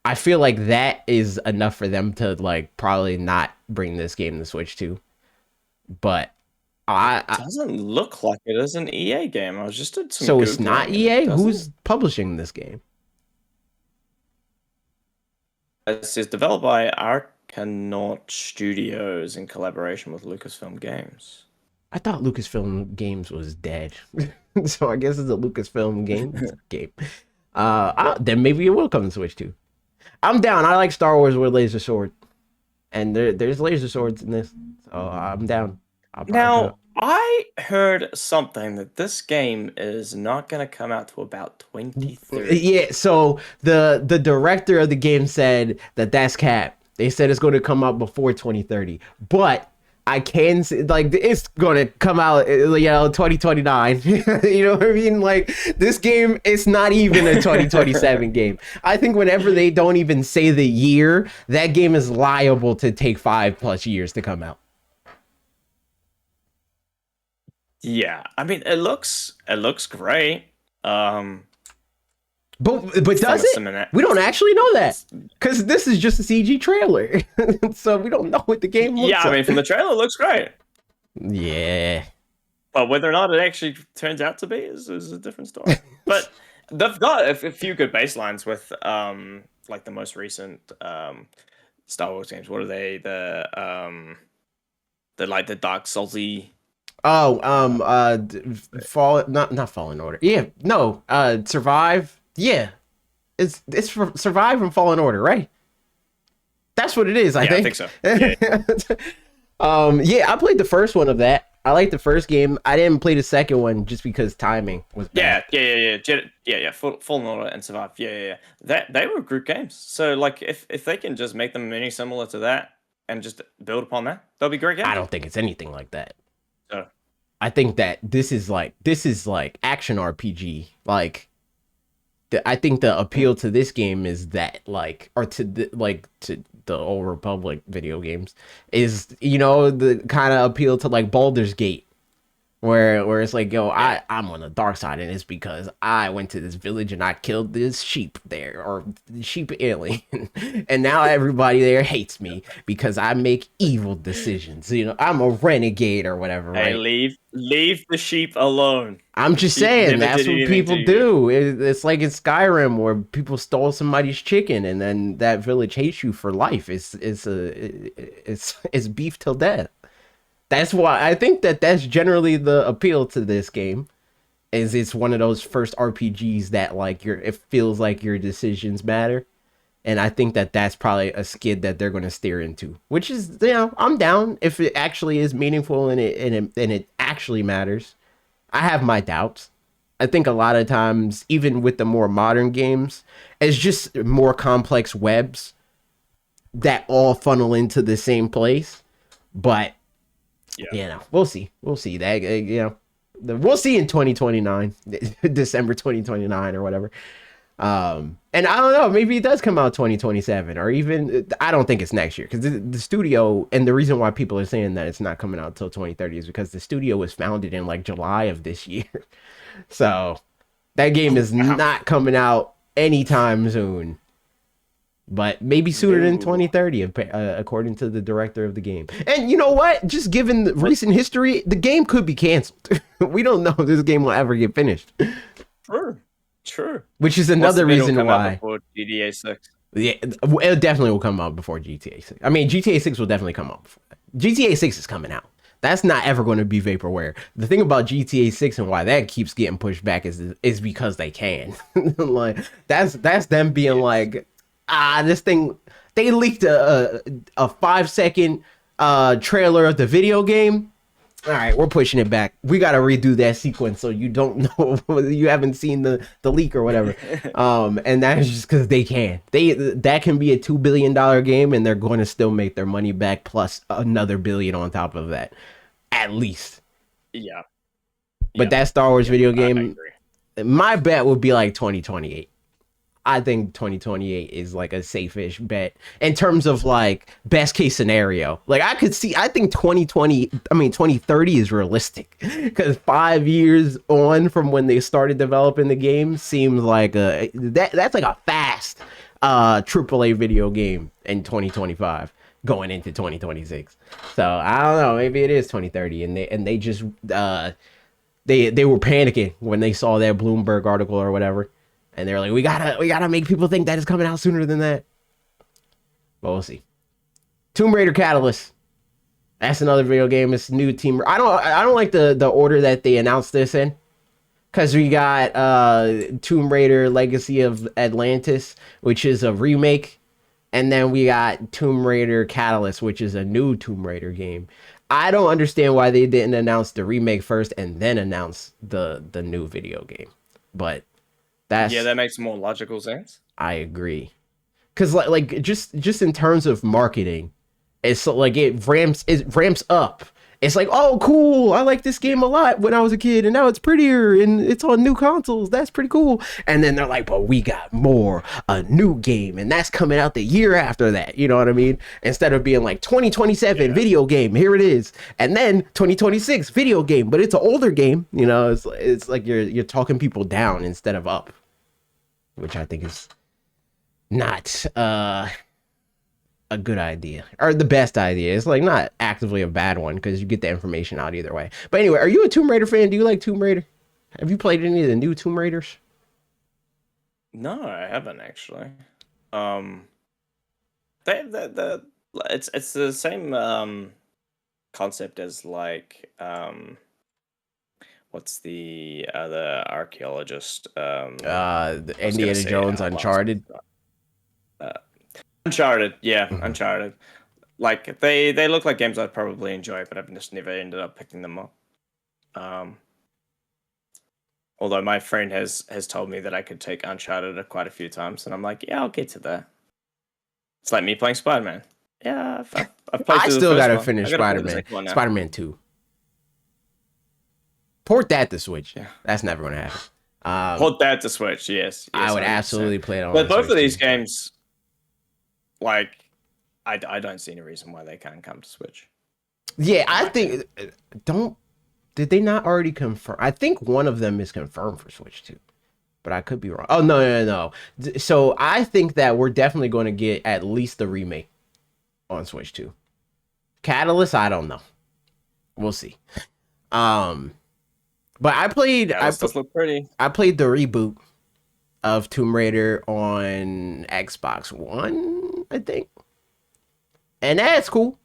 I feel like that is enough for them to like probably not bring this game to Switch 2. But it I doesn't look like it is an EA game. I was just did some so it's not googling, and EA. it doesn't. Who's publishing this game? It says developed by Arkanaut Studios in collaboration with Lucasfilm Games. I thought Lucasfilm Games was dead, so I guess it's a Lucasfilm Games game. Then maybe it will come to Switch 2. I'm down. I like Star Wars with laser sword, and there's laser swords in this, so I'm down. I'll probably pick it up. Now, I heard something that this game is not going to come out to about 2030. Yeah, so the director of the game said that that's cap. They said it's going to come out before 2030, but I can see, like, it's gonna come out, 2029. You know what I mean? Like, this game, it's not even a 2027 game. I think whenever they don't even say the year, that game is liable to take 5+ years to come out. Yeah, I mean, it looks great. But From does a it? cinematic, We don't actually know that because this is just a CG trailer, so we don't know what the game looks yeah, I mean, like. from the trailer, it looks great. Yeah. But whether or not it actually turns out to be is a different story. But they've got a few good baselines with like the most recent Star Wars games. What are they? The like the Dark Soulsy. Oh, Uh, fall, not Fallen Order. Yeah, no, Survive. Yeah, it's for Survive and Fallen Order, right? That's what it is, I yeah, I think. think so. Yeah, Yeah, I played the first one of that. I liked the first game. I didn't play the second one just because timing was bad. yeah. Fallen Order and Survive. Yeah. That they were good games. So like, if they can just make them many similar to that and just build upon that, they'll be great I games. don't think it's anything like that. So I think that this is like action RPG. Like I think the appeal to this game is that like or to the like to the old Republic video games is the kind of appeal to like Baldur's Gate where it's like, yo, yeah, I'm on the dark side, and it's because I went to this village and I killed this sheep there, or the sheep alien, and now everybody there hates me because I make evil decisions. I'm a renegade or whatever, hey, right? leave the sheep alone. I'm The just sheep saying never that's did what anything to people you. do. It's like in Skyrim where people stole somebody's chicken and then that village hates you for life. It's beef till death. That's why I think that that's generally the appeal to this game. Is it's one of those first RPGs that like it feels like your decisions matter, and I think that that's probably a skid that they're going to steer into, which is I'm down if it actually is meaningful and it actually matters. I have my doubts. I think a lot of times, even with the more modern games, it's just more complex webs that all funnel into the same place. But Yeah. we'll see. We'll see that. We'll see in 2029, December 2029 or whatever. And I don't know, maybe it does come out 2027 or even I don't think it's next year because the studio and the reason why people are saying that it's not coming out till 2030 is because the studio was founded in like July of this year. So that game is Wow. not coming out anytime soon. But maybe sooner than No. 2030, according to the director of the game. And you know what? Just given the What? recent history, the game could be canceled. We don't know if this game will ever get finished, True. True. which is What's the another bid will reason come out why. before GTA 6? Yeah, it definitely will come out before GTA 6. I mean, GTA 6 will definitely come out before that. GTA 6 is coming out. That's not ever going to be vaporware. The thing about GTA 6 and why that keeps getting pushed back is because they can. Like that's them being like, this thing. They leaked a 5 second trailer of the video game. All right, we're pushing it back. We got to redo that sequence so you don't know you haven't seen the leak or whatever. And that's just because they can. That can be a $2 billion game, and they're going to still make their money back plus another billion on top of that, at least. Yeah. But Yeah. that Star Wars video I game, agree. my bet would be like 2028. I think 2028 is like a safe-ish bet in terms of like best case scenario. Like I think 2030 is realistic because 5 years on from when they started developing the game seems like that's like a fast AAA video game in 2025 going into 2026. So I don't know, maybe it is 2030 and they just they were panicking when they saw that Bloomberg article or whatever. And they're like, we gotta make people think that it's coming out sooner than that. But we'll see. Tomb Raider Catalyst. That's another video game. It's new team. I don't like the order that they announced this in. Cause we got Tomb Raider Legacy of Atlantis, which is a remake. And then we got Tomb Raider Catalyst, which is a new Tomb Raider game. I don't understand why they didn't announce the remake first and then announce the new video game. But Yeah, that's that makes more logical sense. I agree. Cause like just in terms of marketing, It's like it ramps up. It's like, oh, cool. I like this game a lot when I was a kid, and now it's prettier and it's on new consoles. That's pretty cool. And then they're like, but we got more, a new game, and that's coming out the year after that. You know what I mean? Instead of being like 2027 video game, here it is, and then 2026 video game, but it's an older game. You know, it's like you're talking people down instead of up, which I think is not a good idea or the best idea. It's like not actively a bad one because you get the information out either way. But anyway, are you a Tomb Raider fan? Do you like Tomb Raider? Have you played any of the new Tomb Raiders? No, I haven't actually. Um, the it's the same concept as like what's the other archaeologist? The I was gonna Indiana say Jones Outlast. Uncharted. Uh, Uncharted, yeah, Mhm. Uncharted. Like they look like games I'd probably enjoy, but I've just never ended up picking them up. Um, Although my friend has told me that I could take Uncharted quite a few times, and I'm like, yeah, I'll get to that. It's like me playing Spider Man. Yeah, I've played I through the still first gotta one. finish I gotta play the Spider-Man. second one now. Spider-Man 2. Port that to Switch. Yeah. That's never gonna happen. Put that to Switch, yes. I would 100%. absolutely play it on. But the both of Switch these too. games, like, I don't see any reason why they can't come to Switch. Yeah, I think don't. Did they not already confirm? I think one of them is confirmed for Switch too, but I could be wrong. Oh no. So I think that we're definitely going to get at least the remake on Switch too. Catalyst, I don't know. We'll see. But I played. Yeah, this does look pretty. I played the reboot of Tomb Raider on Xbox One, I think, and that's cool.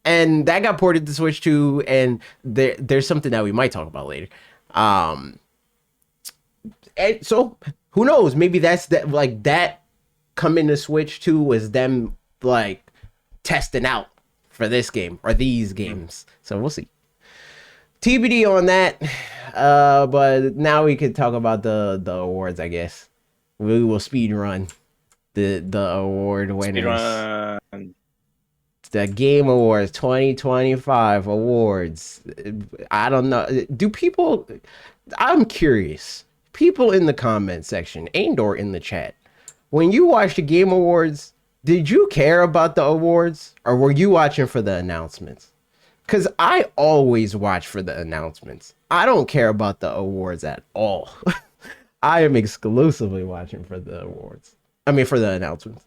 And that got ported to Switch too. And there's something that we might talk about later. And so who knows? Maybe that's that. Like that coming to Switch 2 was them like testing out for this game or these games. So we'll see. TBD on that. But now we could talk about the awards, I guess. We will speed run the award winners. Speedrun. The Game Awards 2025 awards. I don't know. Do people, I'm curious. People in the comment section and/or in the chat, when you watched the Game Awards, did you care about the awards or were you watching for the announcements? Because I always watch for the announcements. I don't care about the awards at all. I am exclusively watching for the awards. I mean, for the announcements.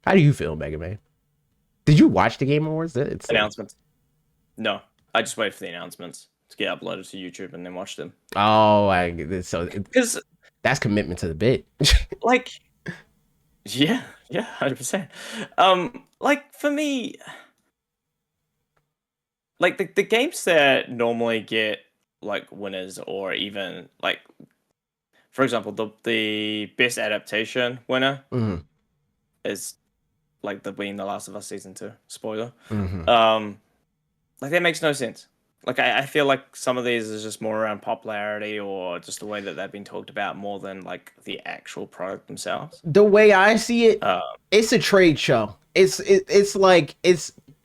How do you feel, Mega Man? Did you watch the Game Awards? It's Announcements. No, I just wait for the announcements to get uploaded to YouTube and then watch them. So Because, that's commitment to the bit. like, yeah, 100%. Like for me, like the games that normally get like winners or even like, for example, the best adaptation winner Mhm, is like the being The Last of Us season 2. Spoiler. mhm. Like that makes no sense. Like I feel like some of these is just more around popularity or just the way that they've been talked about more than like the actual product themselves. The way I see it, Uh, it's a trade show. It's like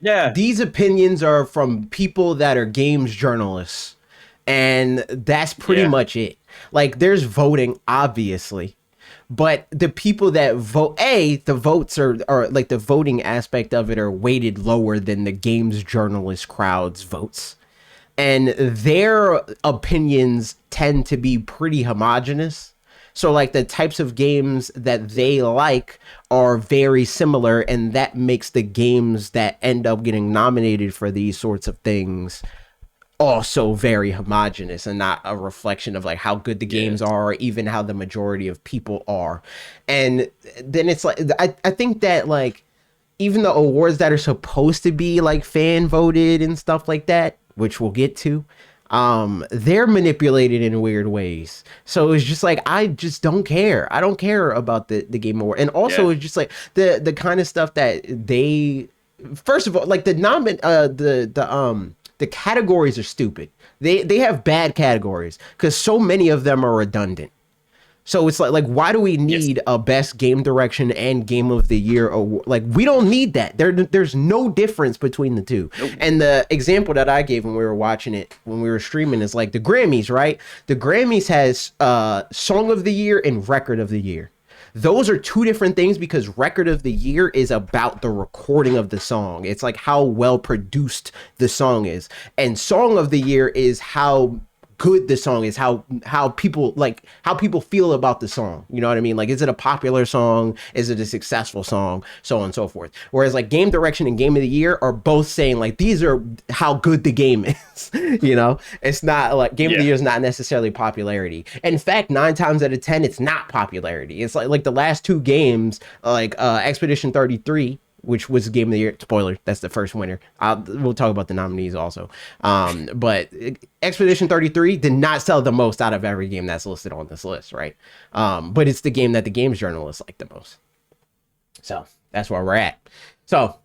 yeah, these opinions are from people that are games journalists, and that's pretty Yeah. much it. Like there's voting, obviously, but the people that vote, the votes are like the voting aspect of it are weighted lower than the games journalist crowd's votes, and their opinions tend to be pretty homogenous. So like the types of games that they like are very similar, and that makes the games that end up getting nominated for these sorts of things also very homogenous and not a reflection of like how good the games are or even how the majority of people are. And then it's like I think that like even the awards that are supposed to be like fan voted and stuff like that, which we'll get to, they're manipulated in weird ways. So it's just like I just don't care. I don't care about the Game Award. And also Yeah. it's just like the kind of stuff that they, first of all, like the categories are stupid. They have bad categories because so many of them are redundant. So it's like why do we need a best game direction and game of the year award? Like we don't need that. There's no difference between the two. Nope. And the example that I gave when we were watching it, when we were streaming, is like the Grammys, right? The Grammys has song of the year and record of the year. Those are two different things because record of the year is about the recording of the song. It's like how well produced the song is. And song of the year is how good the song is, how people feel about the song. You know what I mean? Like, is it a popular song? Is it a successful song? So on and so forth. Whereas like game direction and game of the year are both saying like these are how good the game is. You know, it's not like game of the year is not necessarily popularity. In fact, 9 times out of 10, it's not popularity. It's like the last 2 games, like Expedition 33, which was game of the year. Spoiler, that's the first winner. We'll talk about the nominees also. But Expedition 33 did not sell the most out of every game that's listed on this list, right? But it's the game that the games journalists like the most. So that's where we're at. So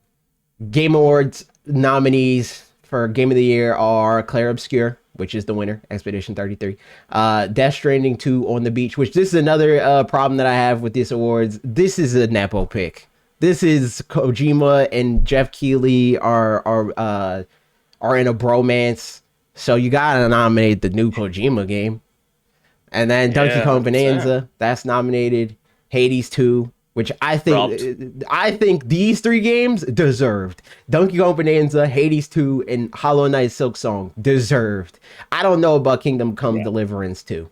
Game Awards nominees for Game of the Year are Clair Obscur, which is the winner, Expedition 33. Death Stranding 2 On the Beach, which this is another problem that I have with these awards. This is a nepo pick. This is Kojima and Jeff Keighley are in a bromance, so you gotta nominate the new Kojima game, and then Donkey Kong Bonanza that's nominated. Hades 2, which I think these 3 games deserved. Donkey Kong Bonanza, Hades 2, and Hollow Knight Silk Song deserved. I don't know about Kingdom Come Deliverance 2.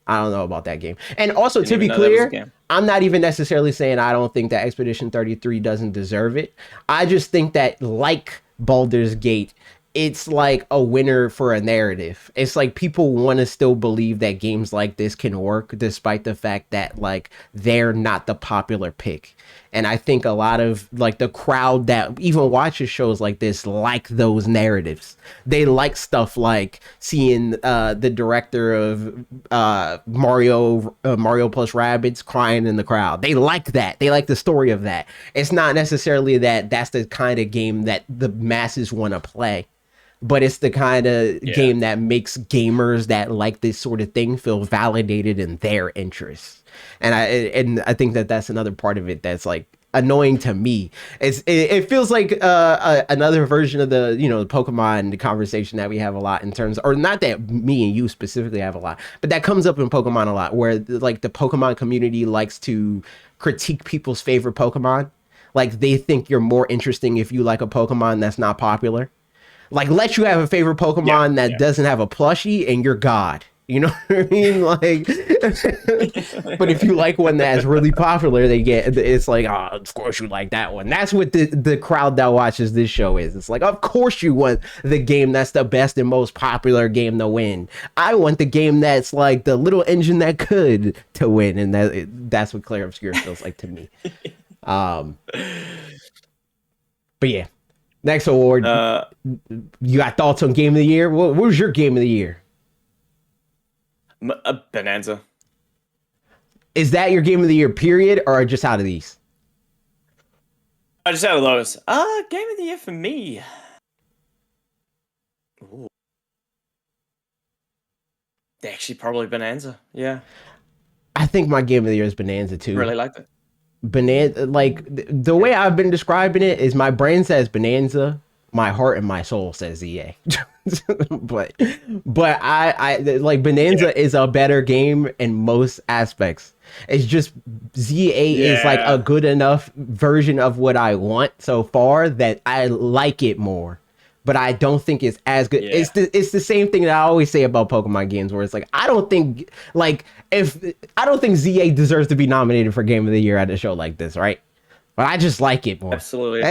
I don't know about that game. And also, to be clear, I'm not even necessarily saying I don't think that Expedition 33 doesn't deserve it. I just think that, like Baldur's Gate, it's like a winner for a narrative. It's like people want to still believe that games like this can work despite the fact that like they're not the popular pick. And I think a lot of like the crowd that even watches shows like this like those narratives. They like stuff like seeing the director of Mario plus Rabbids crying in the crowd. They like that. They like the story of that. It's not necessarily that that's the kind of game that the masses want to play, but it's the kind of game that makes gamers that like this sort of thing feel validated in their interests. And I think that that's another part of it that's like annoying to me. It feels like another version of the Pokemon conversation that we have a lot in terms, or not that me and you specifically have a lot, but that comes up in Pokemon a lot, where like the Pokemon community likes to critique people's favorite Pokemon. Like they think you're more interesting if you like a Pokemon that's not popular. Like, let you have a favorite Pokemon that doesn't have a plushie and you're God. You know what I mean? Like, but if you like one that's really popular, it's like, oh, of course you like that one. That's what the crowd that watches this show is. It's like, of course you want the game that's the best and most popular game to win. I want the game that's like the little engine that could to win. And that's what Clair Obscur feels like to me. But yeah. Next award, you got thoughts on Game of the Year? What was your Game of the Year? Bonanza. Is that your Game of the Year, period, or just out of these? I just out of those. Game of the Year for me. Ooh. Actually, probably Bonanza. Yeah. I think my Game of the Year is Bonanza too. Really liked it. Bonanza, like the way I've been describing it is my brain says Bonanza, my heart and my soul says ZA. but I like Bonanza is a better game in most aspects. It's just ZA is like a good enough version of what I want so far that I like it more. But I don't think it's as good. Yeah. It's the same thing that I always say about Pokemon games, where it's like I don't think ZA deserves to be nominated for Game of the Year at a show like this, right? But I just like it more. Absolutely.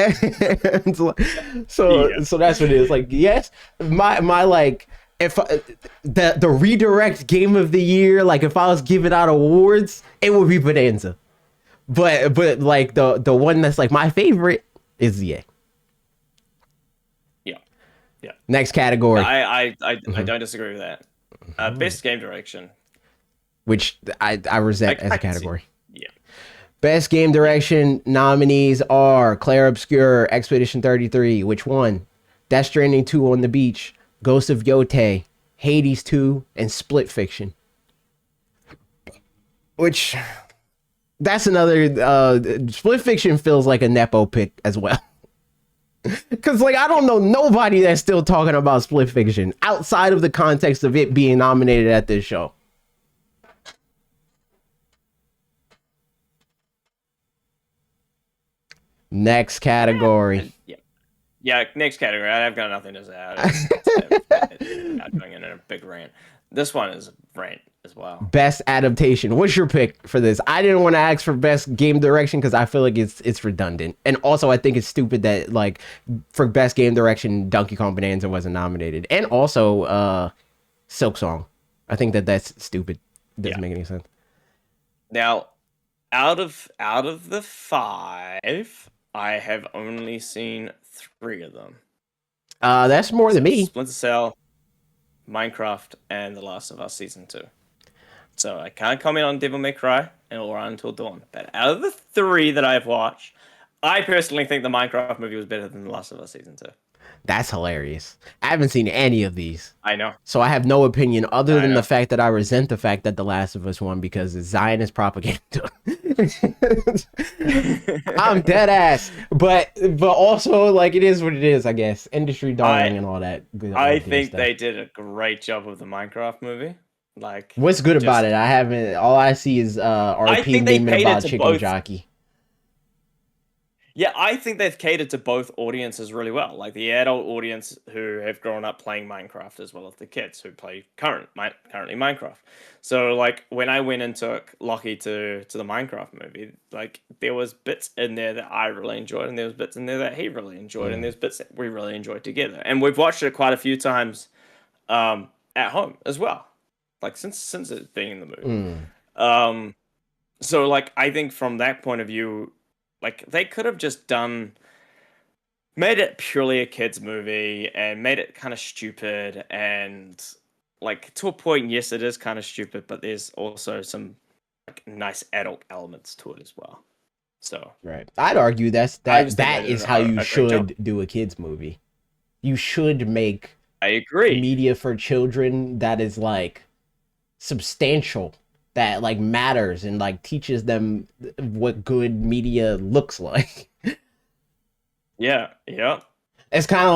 So that's what it is. Like, yes, my like if the redirect Game of the Year, like if I was giving out awards, it would be Bonanza. But like the one that's like my favorite is ZA. Yeah. Next category. I don't disagree with that. Best game direction. Which I resent as a category. Yeah. Best game direction nominees are Clair Obscur, Expedition 33. Which one? Death Stranding 2 On the Beach, Ghost of Yotei, Hades 2, and Split Fiction. which that's another Split Fiction feels like a nepo pick as well. Because like I don't know nobody that's still talking about Split Fiction outside of the context of it being nominated at this show. Next category. Yeah, next category. I've got nothing to say. I'm not going in a big rant. This one is a rant as well. Best adaptation. What's your pick for this? I didn't want to ask for best game direction because I feel like it's redundant, and also I think it's stupid that like for best game direction, Donkey Kong Bonanza wasn't nominated, and also Silk Song. I think that's stupid. Doesn't make any sense. Now, out of the 5, I have only seen 3 of them. That's more than me. Splinter Cell, Minecraft, and The Last of Us Season 2. So I can't comment on Devil May Cry and All Run Until Dawn. But out of the 3 that I've watched, I personally think the Minecraft movie was better than The Last of Us Season 2. That's hilarious. I haven't seen any of these. I know. So I have no opinion other than the fact that I resent the fact that The Last of Us won because it's Zionist propaganda. I'm dead ass. But also like it is what it is, I guess. Industry darling and all that. I think they did a great job with the Minecraft movie. Like, what's good about it? I haven't. All I see is RP memeing about Chicken Jockey. Yeah, I think they've catered to both audiences really well. Like the adult audience who have grown up playing Minecraft, as well as the kids who play currently Minecraft. So like when I went and took Lockie to the Minecraft movie, like there was bits in there that I really enjoyed, and there was bits in there that he really enjoyed, and there's bits that we really enjoyed together. And we've watched it quite a few times at home as well. Like since it being in the movie. So like I think from that point of view, like they could have just made it purely a kids movie and made it kind of stupid, and like to a point, yes, it is kind of stupid, but there's also some like nice adult elements to it as well. So right, I'd argue that is how you should do a kids movie. You should make I agree media for children that is like substantial, that like matters and like teaches them what good media looks like. Yeah. It's kind of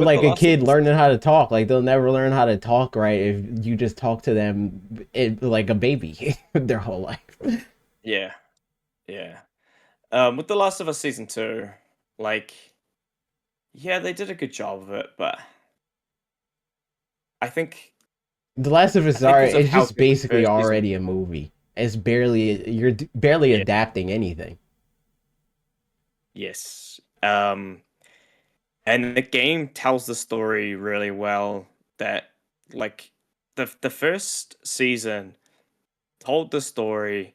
like a kid learning how to talk. Like they'll never learn how to talk right if you just talk to them like a baby their whole life. Yeah. With The Last of Us Season 2, like, yeah, they did a good job of it, but I think The Last of Us it's just basically already a movie. It's you're barely adapting anything. Yes. And the game tells the story really well. That like the first season told the story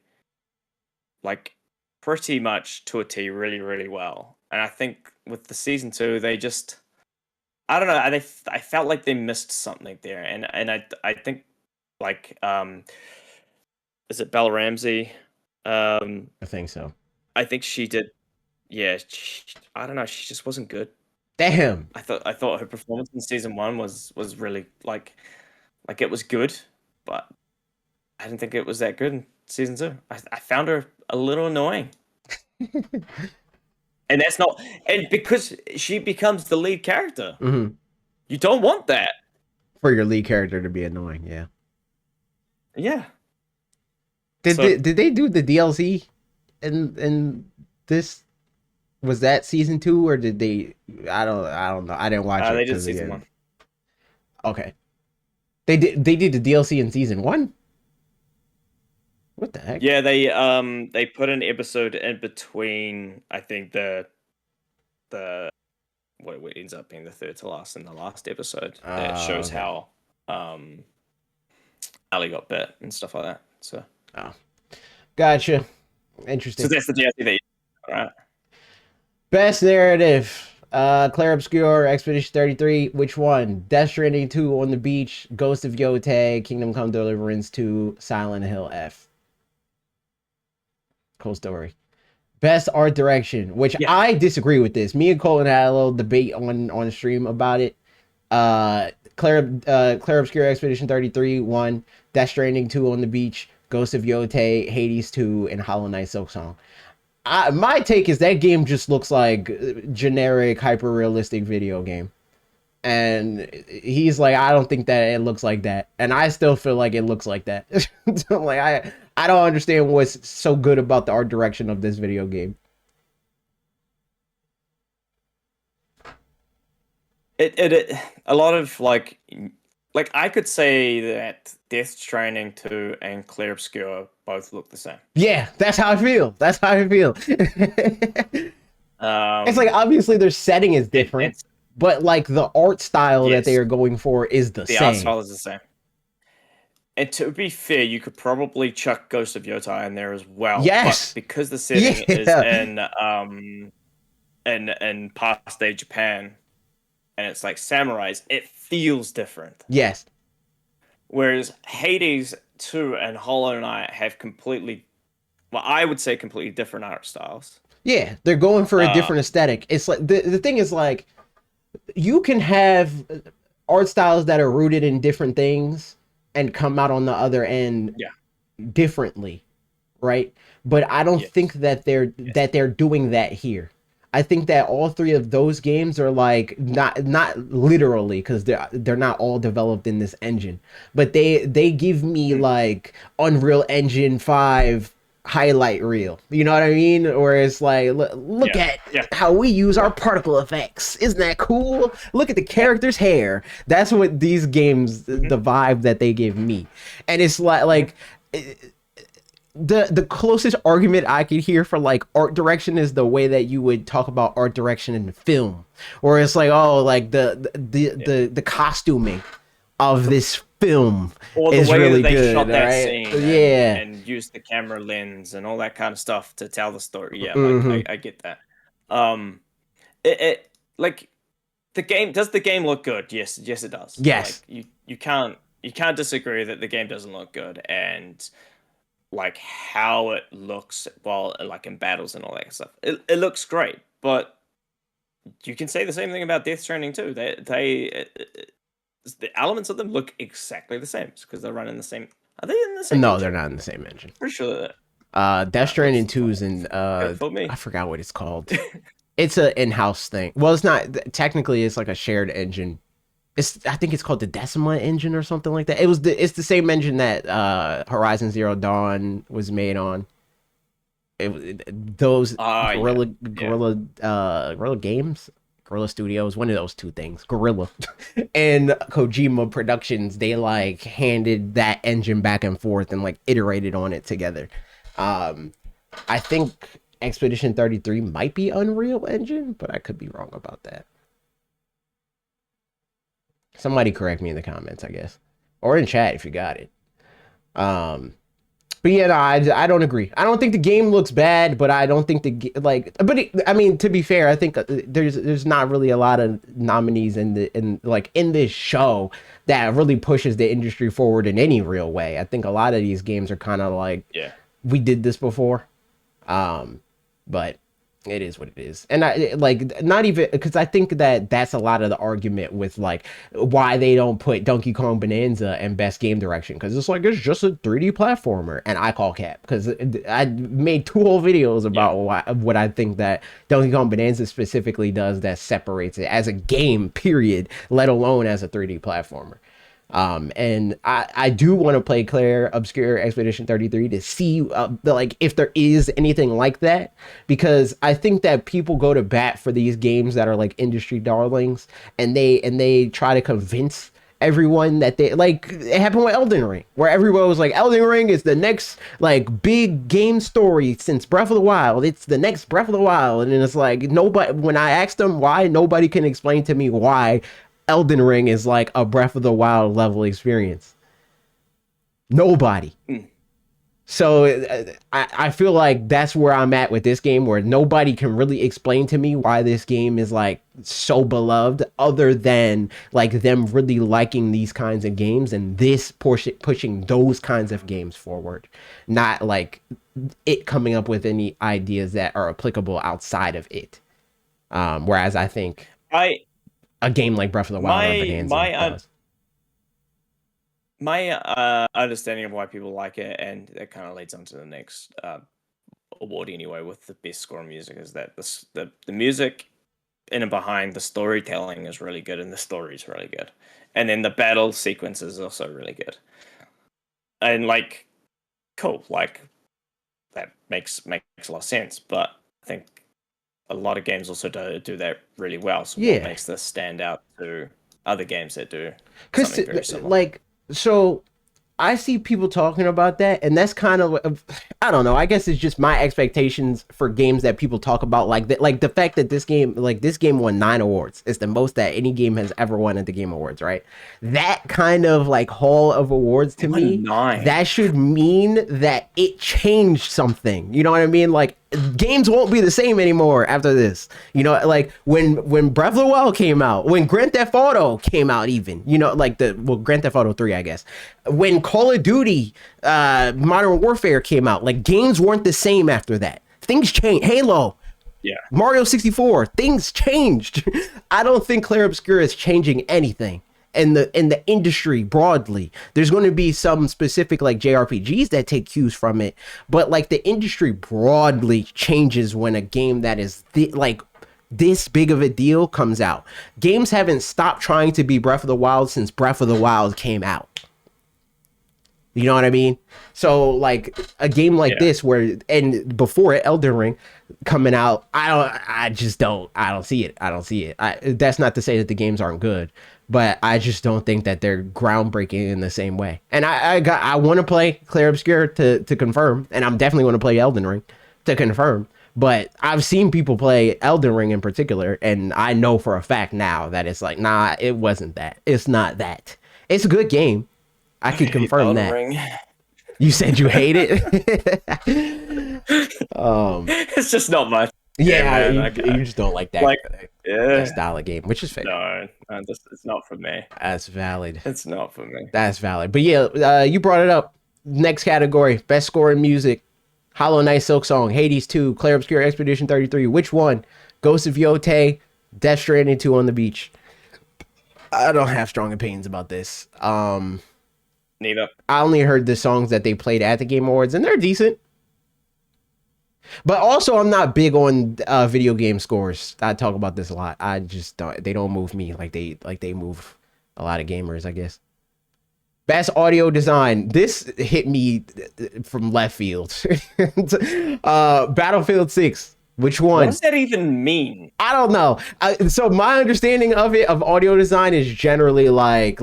like pretty much to a T really, really well. And I think with the season 2, they just I don't know. I felt like they missed something there, and I think like is it Bella Ramsey? I think so. I think she did. Yeah, I don't know. She just wasn't good. Damn. I thought her performance in season 1 was really like it was good, but I didn't think it was that good in season 2. I found her a little annoying. And that's not, and because she becomes the lead character, you don't want that for your lead character to be annoying. Yeah. Did they do the DLC in this? Was that season 2 or did they? I don't know. I didn't watch it. They did season 1. Okay. They did the DLC in season 1. What the heck? Yeah, they put an episode in between. I think the what ends up being the third to last and the last episode that shows how Ellie got bit and stuff like that. So gotcha. Interesting. So that's the DLC that you right. Best narrative. Clair Obscur, Expedition 33. Which one? Death Stranding 2 on the Beach, Ghost of Yotei, Kingdom Come Deliverance 2, Silent Hill F. Cool story. Best art direction, which I disagree with this. Me and Colin had a little debate on stream about it. Clair Obscur Expedition 33 1, Death Stranding 2 on the Beach, Ghost of Yotei, Hades 2, and Hollow Knight Silksong. My take is that game just looks like generic, hyper realistic video game. And he's like, I don't think that it looks like that, and I still feel like it looks like that. So, like, I don't understand what's so good about the art direction of this video game. It a lot of like I could say that Death Stranding 2 and Clear Obscure both look the same. Yeah, that's how I feel. That's how I feel. It's like obviously their setting is different, but like the art style that they are going for is the same. The art style is the same. And to be fair, you could probably chuck Ghost of Yotei in there as well. Yes, but because the setting is in past day Japan, and it's like samurais, it feels different. Yes. Whereas Hades 2 and Hollow Knight have completely, well, I would say completely different art styles. Yeah, they're going for a different aesthetic. It's like the thing is like you can have art styles that are rooted in different things and come out on the other end differently, right? But I don't think that they're doing that here. I think that all three of those games are like not literally, because they're not all developed in this engine, but they give me like Unreal Engine 5 highlight reel, you know what I mean? Or it's like, look at how we use our particle effects, isn't that cool? Look at the character's hair. That's what these games, the vibe that they give me. And it's like the closest argument I could hear for like art direction is the way that you would talk about art direction in the film, or it's like, oh, like the costuming of this film or the is way really that they good, shot that right? scene, and used the camera lens and all that kind of stuff to tell the story. Yeah, like, I get that. It like the game, does the game look good? Yes, it does. Yes, like, you can't disagree that the game doesn't look good, and like how it looks while like in battles and all that stuff. It looks great, but you can say the same thing about Death Stranding too. The elements of them look exactly the same because they're running the same. Are they in the same? No, engine? they're not in the same engine. Pretty sure that. Death Stranding 2 is in I forgot what it's called. It's an in-house thing. Well, it's not technically. It's like a shared engine. I think it's called the Decima engine or something like that. It's the same engine that Horizon Zero Dawn was made on. Those Guerrilla Games, Guerrilla Studios, one of those two things, Guerrilla and Kojima Productions, they like handed that engine back and forth and like iterated on it together. I think Expedition 33 might be Unreal Engine, but I could be wrong about that. Somebody correct me in the comments, I guess, or in chat if you got it. But yeah, no, I don't agree. I don't think the game looks bad, but I don't think I mean, to be fair, I think there's not really a lot of nominees in this show that really pushes the industry forward in any real way. I think a lot of these games are kind of like, we did this before, but it is what it is. And I like, not even because I think that that's a lot of the argument with like why they don't put Donkey Kong Bonanza in best game direction, because it's like it's just a 3D platformer, and I call cap because I made 2 whole videos about what I think that Donkey Kong Bonanza specifically does that separates it as a game, period, let alone as a 3D platformer. And I do want to play Claire Obscure Expedition 33 to see like if there is anything like that, because I think that people go to bat for these games that are like industry darlings, and they try to convince everyone that they like. It happened with Elden Ring, where everyone was like, Elden Ring is the next like big game story since Breath of the Wild. It's the next Breath of the Wild. And then it's like, nobody, when I asked them why, nobody can explain to me why Elden Ring is like a Breath of the Wild level experience. Nobody. So I feel like that's where I'm at with this game, where nobody can really explain to me why this game is like so beloved, other than like them really liking these kinds of games and this pushing those kinds of games forward, not like it coming up with any ideas that are applicable outside of it. Whereas I think a game like Breath of the Wild or Bonanza does. my understanding of why people like it, and that kind of leads on to the next award anyway, with the best score in music, is that the music in and behind the storytelling is really good, and the story is really good, and then the battle sequence is also really good, and like, cool, like that makes a lot of sense. But I think a lot of games also do that really well. So Yeah. what makes this stand out to other games that do Because something very similar? like, so I see people talking about that, and that's kind of, I don't know. I guess it's just my expectations for games that people talk about, like that, like the fact that this game won 9 awards. It's the most that any game has ever won at the Game Awards, right? That kind of like haul of awards to me, 9. that should mean that it changed something. You know what I mean? Like, games won't be the same anymore after this. You know, like when Breath of the Wild came out, when Grand Theft Auto came out, even, you know, like Grand Theft Auto 3, I guess, when Call of Duty Modern Warfare came out, like, games weren't the same after that. Things changed. Halo, Yeah. Mario 64, things changed. I don't think Clair Obscur is changing anything in the industry broadly. There's going to be some specific like JRPGs that take cues from it, but like the industry broadly changes when a game that is like this big of a deal comes out. Games haven't stopped trying to be Breath of the Wild since Breath of the Wild came out. You know what I mean? So like a game like this, where, and before it, Elden Ring coming out, I don't see it. That's not to say that the games aren't good, but I just don't think that they're groundbreaking in the same way. And I want to play Clair Obscur to confirm, and I'm definitely going to play Elden Ring to confirm. But I've seen people play Elden Ring in particular, and I know for a fact now that it's like, nah, it wasn't that. It's not that. It's a good game. I can confirm that. Ring. You said you hate it. It's just not much. Yeah, man, you just don't like that, that style of game, which is fair. No, it's not for me. That's valid. It's not for me. That's valid. But yeah, you brought it up. Next category: best score in music. Hollow Knight, Silk Song, Hades 2, Clair Obscur, Expedition 33. Which one? Ghost of Yotei, Death Stranding 2 on the Beach. I don't have strong opinions about this. Neither. I only heard the songs that they played at the Game Awards, and they're decent. But also, I'm not big on video game scores. I talk about this a lot. I just don't. They don't move me like they move a lot of gamers, I guess. Best audio design. This hit me from left field. Battlefield 6. Which one? What does that even mean? I don't know. So my understanding of it, of audio design, is generally like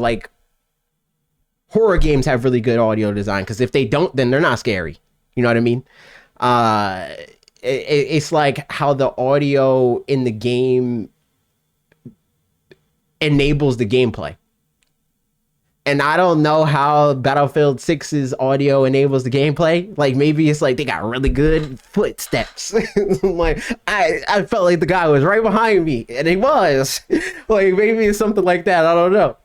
horror games have really good audio design, because if they don't, then they're not scary. You know what I mean? It's like how the audio in the game enables the gameplay. And I don't know how Battlefield 6's audio enables the gameplay. Like, maybe it's like they got really good footsteps. Like, I felt like the guy was right behind me, and he was. Like, maybe it's something like that. I don't know.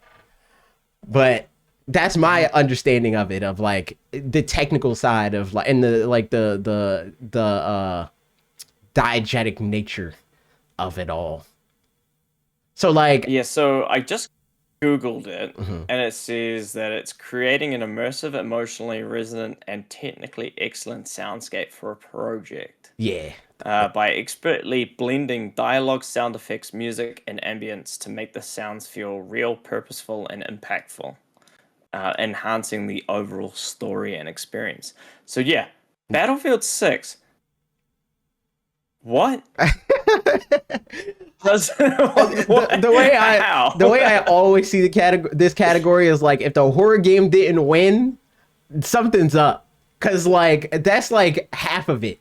But that's my understanding of it, of like the technical side of like, and the like the diegetic nature of it all. So like, yeah, so I just Googled it, and it says that it's creating an immersive, emotionally resonant, and technically excellent soundscape for a project. Yeah. By expertly blending dialogue, sound effects, music, and ambience to make the sounds feel real, purposeful, and impactful, enhancing the overall story and experience. So yeah, Battlefield 6. What? The way I always see this category is like, if the horror game didn't win, something's up. Cause like that's like half of it.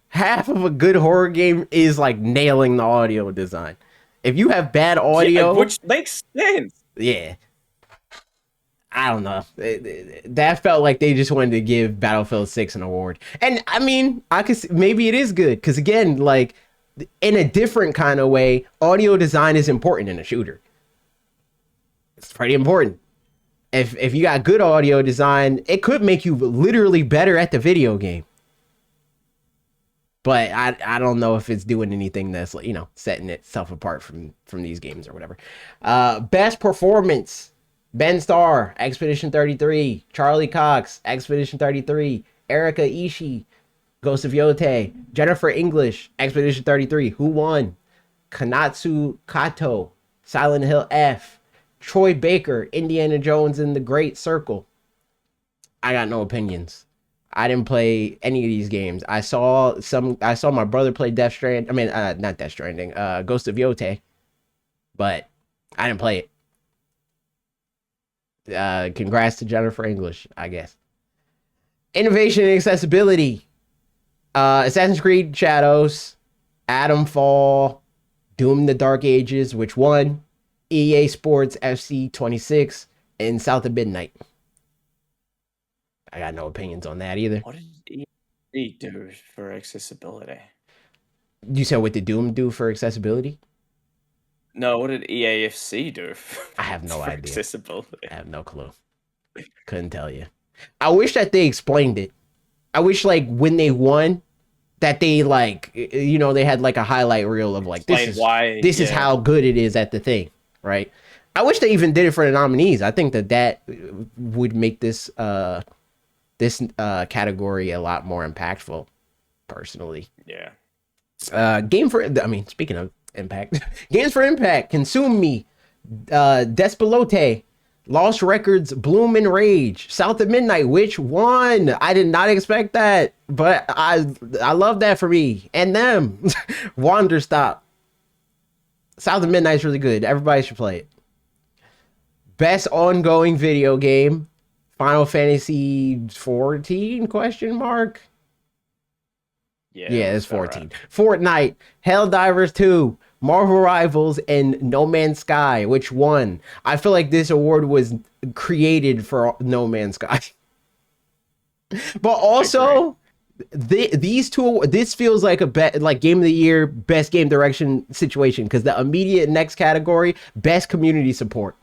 Half of a good horror game is like nailing the audio design. If you have bad audio, which makes sense. Yeah. I don't know. That felt like they just wanted to give Battlefield 6 an award. And I mean, I could maybe it is good, because again, like in a different kind of way, audio design is important in a shooter. It's pretty important. If you got good audio design, it could make you literally better at the video game. But I don't know if it's doing anything that's, setting itself apart from these games or whatever. Best performance. Ben Starr, Expedition 33. Charlie Cox, Expedition 33. Erika Ishii, Ghost of Yote. Jennifer English, Expedition 33. Who won? Kanatsu Kato, Silent Hill F. Troy Baker, Indiana Jones and the Great Circle. I got no opinions. I didn't play any of these games. I saw my brother play Death Strand. I mean, not Death Stranding. Ghost of Yote, but I didn't play it. Congrats to Jennifer English, I guess. Innovation and accessibility. Assassin's Creed Shadows, Atom Fall, Doom: The Dark Ages, which won? EA Sports FC 26, and South of Midnight. I got no opinions on that either. What did EA do for accessibility? You said what did Doom do for accessibility? No, what did EAFC do? I have no idea. Accessibility. I have no clue. Couldn't tell you. I wish that they explained it. I wish like when they won that they like they had like a highlight reel of like this is how good it is at the thing, right? I wish they even did it for the nominees. I think that would make this category a lot more impactful, personally. Yeah. Speaking of impact, games for impact: Consume Me, Despelote, Lost Records, Bloom and Rage, South of Midnight, which won. I did not expect that, but I love that for me and them. Wanderstop. South of Midnight's really good. Everybody should play it. Best ongoing video game: Final Fantasy 14 question mark. Yeah, it's 14. Right. Fortnite, Helldivers 2, Marvel Rivals, and No Man's Sky, which won. I feel like this award was created for No Man's Sky. But also, these two, this feels like like Game of the Year, Best Game Direction situation, because the immediate next category, Best Community Support.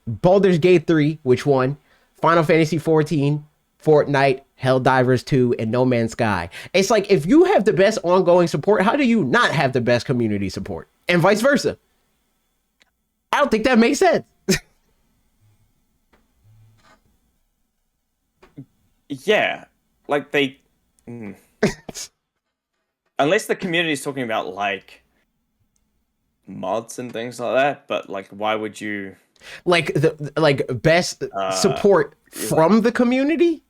Baldur's Gate 3, which won. Final Fantasy 14, Fortnite, Helldivers 2, and No Man's Sky. It's like, if you have the best ongoing support, how do you not have the best community support? And vice versa. I don't think that makes sense. Yeah. Like, unless the community is talking about, like, mods and things like that, but, like, why would you... Like, best support from the community?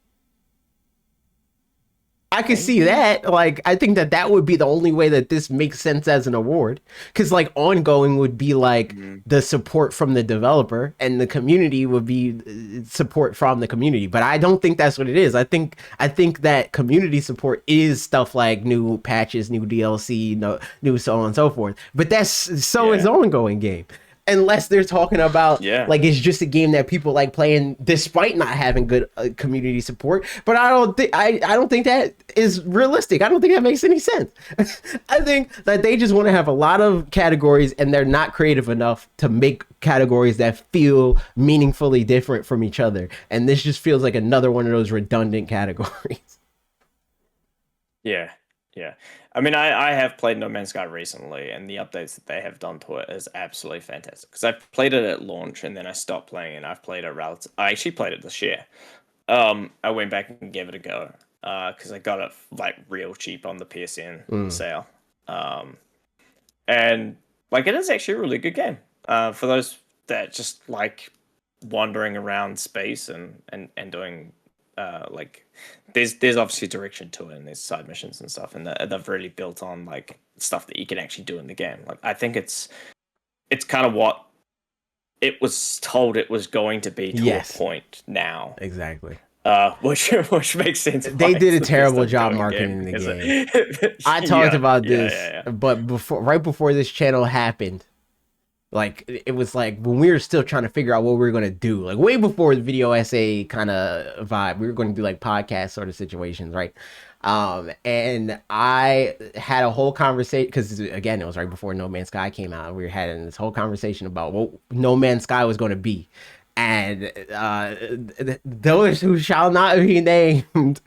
I could see that. Like, I think that would be the only way that this makes sense as an award. Because, like, ongoing would be, like, the support from the developer, and the community would be support from the community. But I don't think that's what it is. I think that community support is stuff like new patches, new DLC, new so on and so forth. But that's is ongoing game. Unless they're talking about like it's just a game that people like playing despite not having good community support. But I don't think that is realistic. I don't think that makes any sense. I think that they just want to have a lot of categories, and they're not creative enough to make categories that feel meaningfully different from each other. And this just feels like another one of those redundant categories. Yeah. I mean, I have played No Man's Sky recently, and the updates that they have done to it is absolutely fantastic. Because I played it at launch, and then I stopped playing, and I've played it I actually played it this year. I went back and gave it a go because I got it like real cheap on the PSN sale. And like, it is actually a really good game for those that just like wandering around space and doing like there's obviously direction to it, and there's side missions and stuff, and they've really built on like stuff that you can actually do in the game. Like, I think it's kind of what it was told it was going going to be a point now. Exactly. Which makes sense. They did a terrible job marketing the game. I talked about this, but right before this channel happened, like, it was like when we were still trying to figure out what we were going to do, like way before the video essay kind of vibe, we were going to do like podcast sort of situations, right? And I had a whole conversation, because again, it was right before No Man's Sky came out. We were having this whole conversation about what No Man's Sky was going to be. And those who shall not be named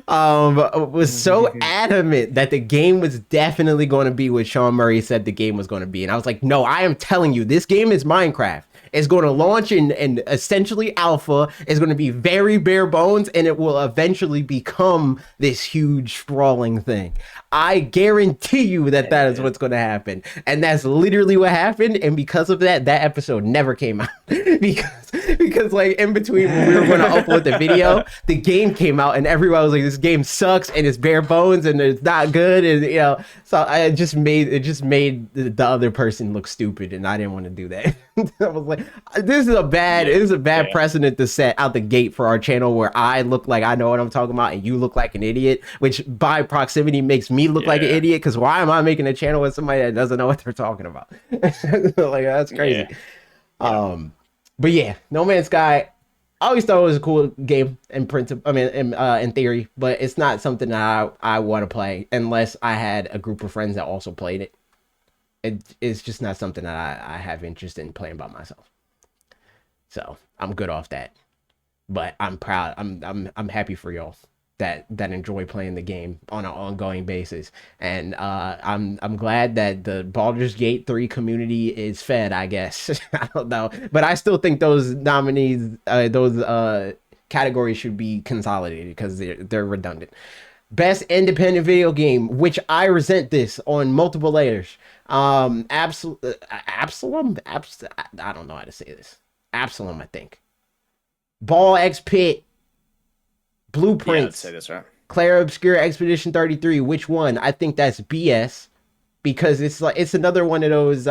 was so adamant that the game was definitely going to be what Sean Murray said the game was going to be. And I was like, no, I am telling you, this game is Minecraft. It's going to launch in essentially alpha. It's going to be very bare bones, and it will eventually become this huge sprawling thing. I guarantee you that that is what's going to happen. And that's literally what happened. And because of that, that episode never came out. because like in between when we were going to upload the video, the game came out and everyone was like, this game sucks and it's bare bones and it's not good. And you know, so it just made the other person look stupid, and I didn't want to do that. I was like, this is a bad precedent to set out the gate for our channel, where I look like I know what I'm talking about and you look like an idiot, which by proximity makes me look like an idiot, because why am I making a channel with somebody that doesn't know what they're talking about? Like, that's crazy. But yeah, No Man's Sky, I always thought it was a cool game in principle. I mean, in theory, but it's not something that I want to play unless I had a group of friends that also played it. It's just not something that I have interest in playing by myself. So I'm good off that. But I'm proud. I'm happy for y'all that enjoy playing the game on an ongoing basis. And I'm glad that the Baldur's Gate 3 community is fed, I guess. I don't know. But I still think those nominees, those categories should be consolidated because they're redundant. Best independent video game, which I resent this on multiple layers. Absalom? I don't know how to say this. Absalom, I think. Ball X Pit. Blueprints. Yeah, I'd say that's right. Clair Obscura Expedition 33. Which one? I think that's BS, because it's another one of those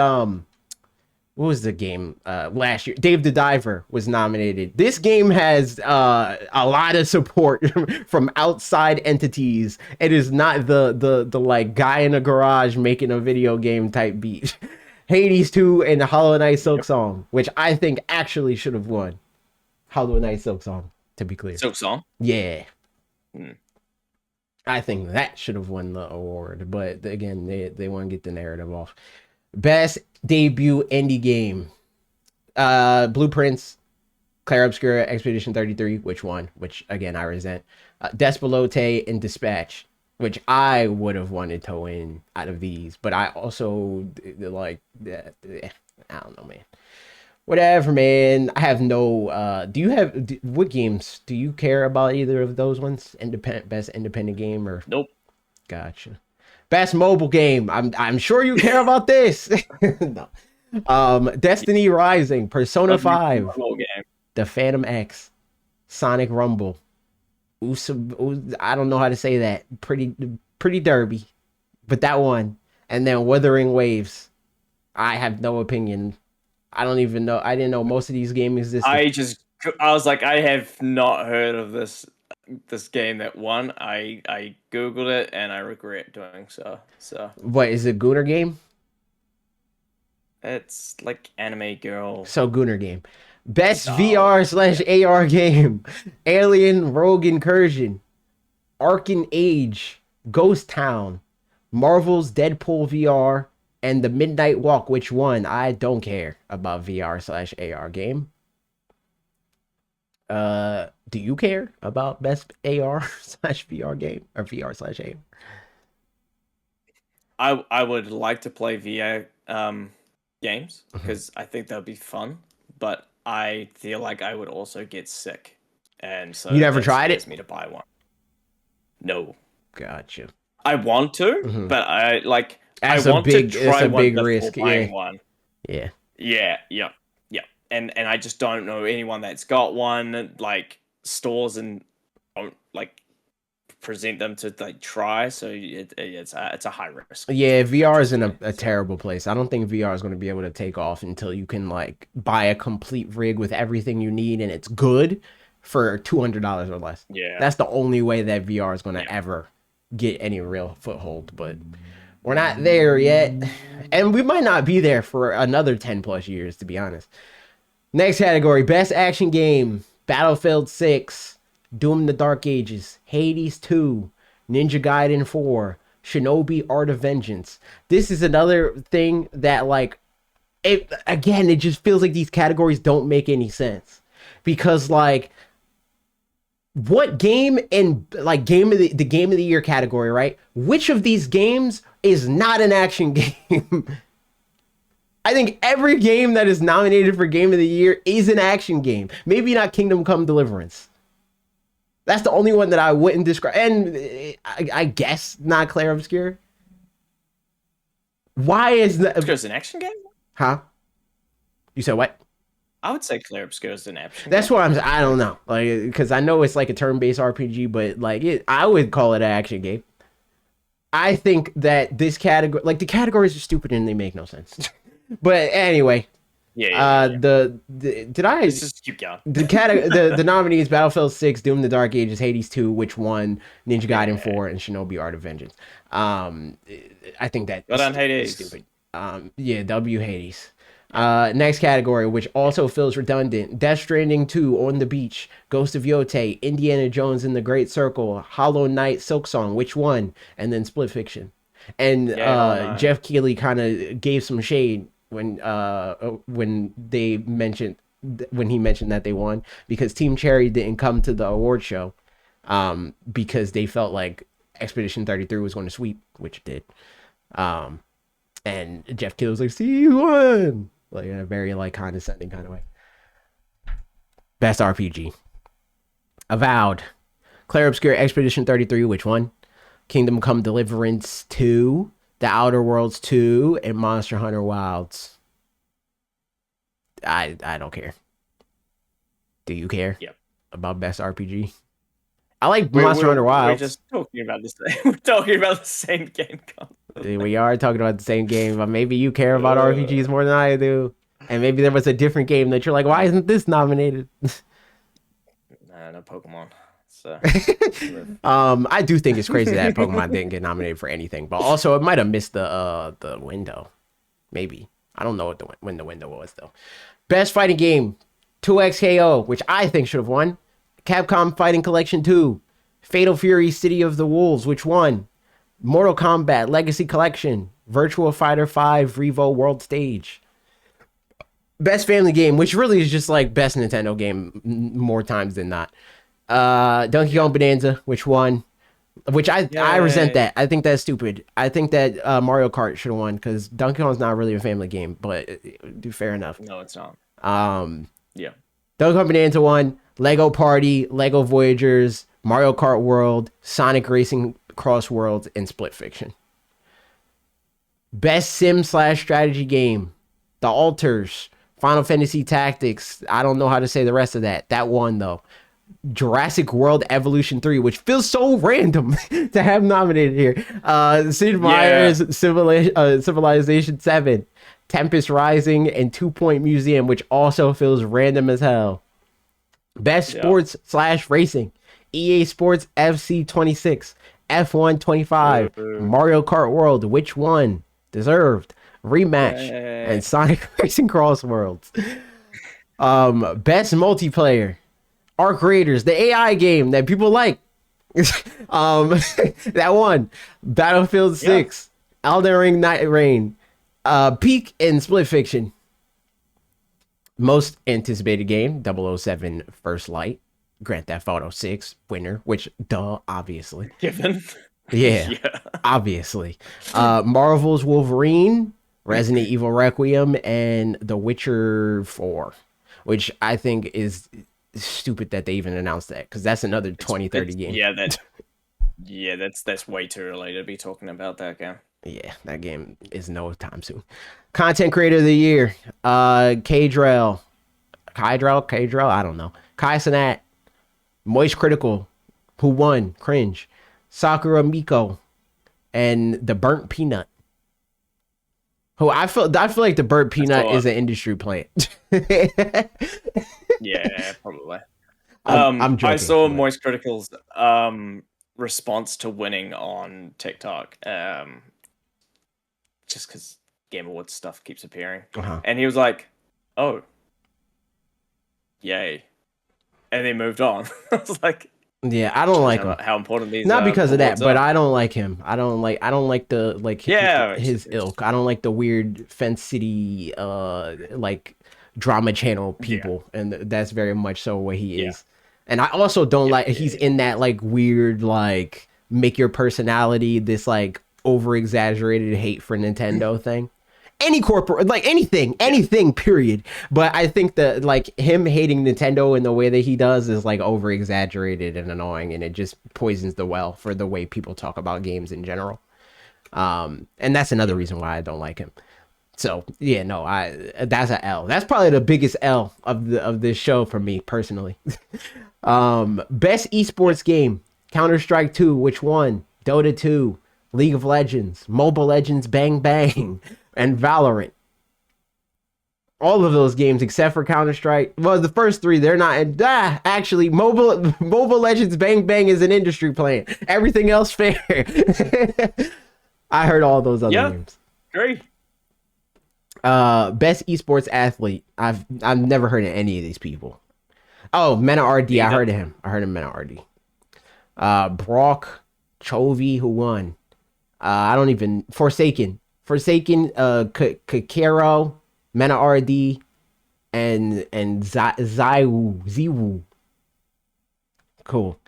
what was the game last year? Dave the Diver was nominated. This game has a lot of support from outside entities. It is not the like guy in a garage making a video game type beat. Hades 2 and Hollow Knight Silk Song, which I think actually should have won. Hollow Knight Silk Song, to be clear. Silk Song? Yeah. I think that should have won the award, but again, they want to get the narrative off. Best debut indie game. Blueprints, Clair Obscura Expedition 33, which one? Which again I resent. Despelote and Dispatch, which I would have wanted to win out of these, but I also like I don't know, man. Whatever, man. I have no what games do you care about? Either of those ones? Best independent game or nope. Gotcha. Best mobile game. I'm sure you care about this. No. Destiny Rising, Persona 5, The Phantom X, Sonic Rumble, I don't know how to say that. Pretty derby, but that one. And then Wuthering Waves. I have no opinion. I don't even know. I didn't know most of these games existed. I was like, I have not heard of this game that won. I googled it and I regret doing so. So what is it? Gunner game? It's like anime girl. So Gunner game. Best VR/AR game: Alien Rogue Incursion, Arcane Age, Ghost Town, Marvel's Deadpool VR, and The Midnight Walk. Which one? I don't care about VR/AR game. Do you care about best AR/VR game or VR/AR? I would like to play VR games because I think that'd be fun, but I feel like I would also get sick, and so you never tried it. Me to buy one. No. Gotcha. I want to, but I like. That's I want to try it's a big risk. One. Yeah. And I just don't know anyone that's got one. Like stores and don't like present them to like try. So it's a high risk. Yeah, VR is in a terrible place. I don't think VR is going to be able to take off until you can like buy a complete rig with everything you need and it's good for $200 or less. Yeah, that's the only way that VR is going to ever get any real foothold. But we're not there yet, and we might not be there for another 10 plus years, to be honest. Next category: best action game: Battlefield 6, Doom: The Dark Ages, Hades 2, Ninja Gaiden 4, Shinobi: Art of Vengeance. This is another thing that like it just feels like these categories don't make any sense, because like what game in like game of the game of the year category, right? Which of these games is not an action game? I think every game that is nominated for game of the year is an action game. Maybe not Kingdom Come Deliverance. That's the only one that I wouldn't describe. And I guess not Clair Obscur. Why is that? Obscure is an action game? Huh? You said what? I would say Clair Obscur is an action That's game. what I don't know. Like, because I know it's like a turn-based RPG, but like I would call it an action game. I think that this category, like the categories are stupid and they make no sense. But anyway, Yeah. did I Let's just keep going. the nominees: Battlefield 6, Doom: The Dark Ages, Hades 2, which won, Ninja Gaiden Yeah. 4, and Shinobi: Art of Vengeance. I think that Well done, Hades. is stupid. Yeah, W Hades. Next category, which also feels redundant: Death Stranding 2, On the Beach, Ghost of Yote, Indiana Jones and the Great Circle, Hollow Knight, Silksong, which won, and then Split Fiction. And Yeah, Jeff Keighley kind of gave some shade when they mentioned when he mentioned that they won, because Team Cherry didn't come to the award show because they felt like Expedition 33 was going to sweep, which it did. And Jeff Keighley was like, "See, you won," like in a very like condescending kind of way. Best RPG: Avowed, Clair Obscur, Expedition 33, which won, Kingdom Come Deliverance 2, The Outer Worlds 2, and Monster Hunter Wilds. I don't care. Do you care? Yep. About best RPG? I like Monster Hunter Wilds. We're just talking about the same. We're talking about the same game. We are talking about the same game, but maybe you care about RPGs more than I do. And maybe there was a different game that you're like, why isn't this nominated? No Pokemon. So I do think it's crazy that Pokemon didn't get nominated for anything, but also it might have missed the window. Maybe. I don't know when the window was though. Best fighting game: 2XKO, which I think should have won. Capcom Fighting Collection 2, Fatal Fury City of the Wolves, which won. Mortal Kombat Legacy Collection, Virtua Fighter 5 Revo World Stage. Best family game, which really is just like best Nintendo game more times than not. Donkey Kong Bonanza, which won. Which I resent that. I think that's stupid. I think that Mario Kart should have won because Donkey Kong's not really a family game, but fair enough. no, it's not. Yeah. Donkey Kong Bonanza won. Lego Party, Lego Voyagers, Mario Kart World, Sonic Racing Cross Worlds, and Split Fiction. Best sim/strategy game: The Alters, Final Fantasy Tactics. I don't know how to say the rest of that. That won though. Jurassic World Evolution 3, which feels so random to have nominated here. Sid Meier's Civilization 7, Tempest Rising, and 2 Point Museum, which also feels random as hell. Best sports/racing: EA Sports FC 26, F1 25, Mario Kart World, which one? Deserved, Rematch, and Sonic Racing Cross Worlds. Best multiplayer: Arc Raiders, the AI game that people like. That one. Battlefield 6, Elden Ring Night Rain, Peak, and Split Fiction. Most anticipated game: 007 First Light, Grand Theft Auto 6 winner, which obviously. Given. Yeah. Obviously. Marvel's Wolverine, Resident Evil Requiem, and The Witcher 4, which I think is stupid that they even announced that, because that's another 2030 game. That's way too early to be talking about that game. Yeah, that game is no time soon. Content Creator of the Year: K-Drell, I don't know. Kai Cenat, Moist Critical, who won, cringe, Sakura Miko, and The Burnt Peanut. Who I feel like The Burnt Peanut is an industry plant. Yeah, probably. I'm joking. I saw Moist Critical's response to winning on TikTok. Just because Game Awards stuff keeps appearing. And he was like, oh, yay. And they moved on. I was like, yeah, I don't like him. How important these not because of that, are. but I don't like him. I don't like the his ilk. I don't like the weird Fence City like drama channel people, and that's very much so what he is. And I also don't Yeah, like yeah, he's yeah. in that like weird like make your personality this like over exaggerated hate for Nintendo thing. Any corporate like Yeah. anything period. But I think that like him hating Nintendo in the way that he does is like over exaggerated and annoying, and it just poisons the well for the way people talk about games in general. And that's another reason why I don't like him. So yeah, no, I that's a L. That's probably the biggest L of this show for me personally. Best esports game: Counter Strike 2. Which one? Dota 2, League of Legends, Mobile Legends, Bang Bang, and Valorant. All of those games except for Counter Strike. Well, the first three they're not. Actually, Mobile Legends Bang Bang is an industry plan. Everything else fair. I heard all those other Yeah, names. agree. Best esports athlete. I've never heard of any of these people. Oh, Mena RD. I Neither. heard of him. I heard of Mena RD. Brock Chovy, who won? I don't even Forsaken. Kakero, Mena RD, and Ziwu. Cool.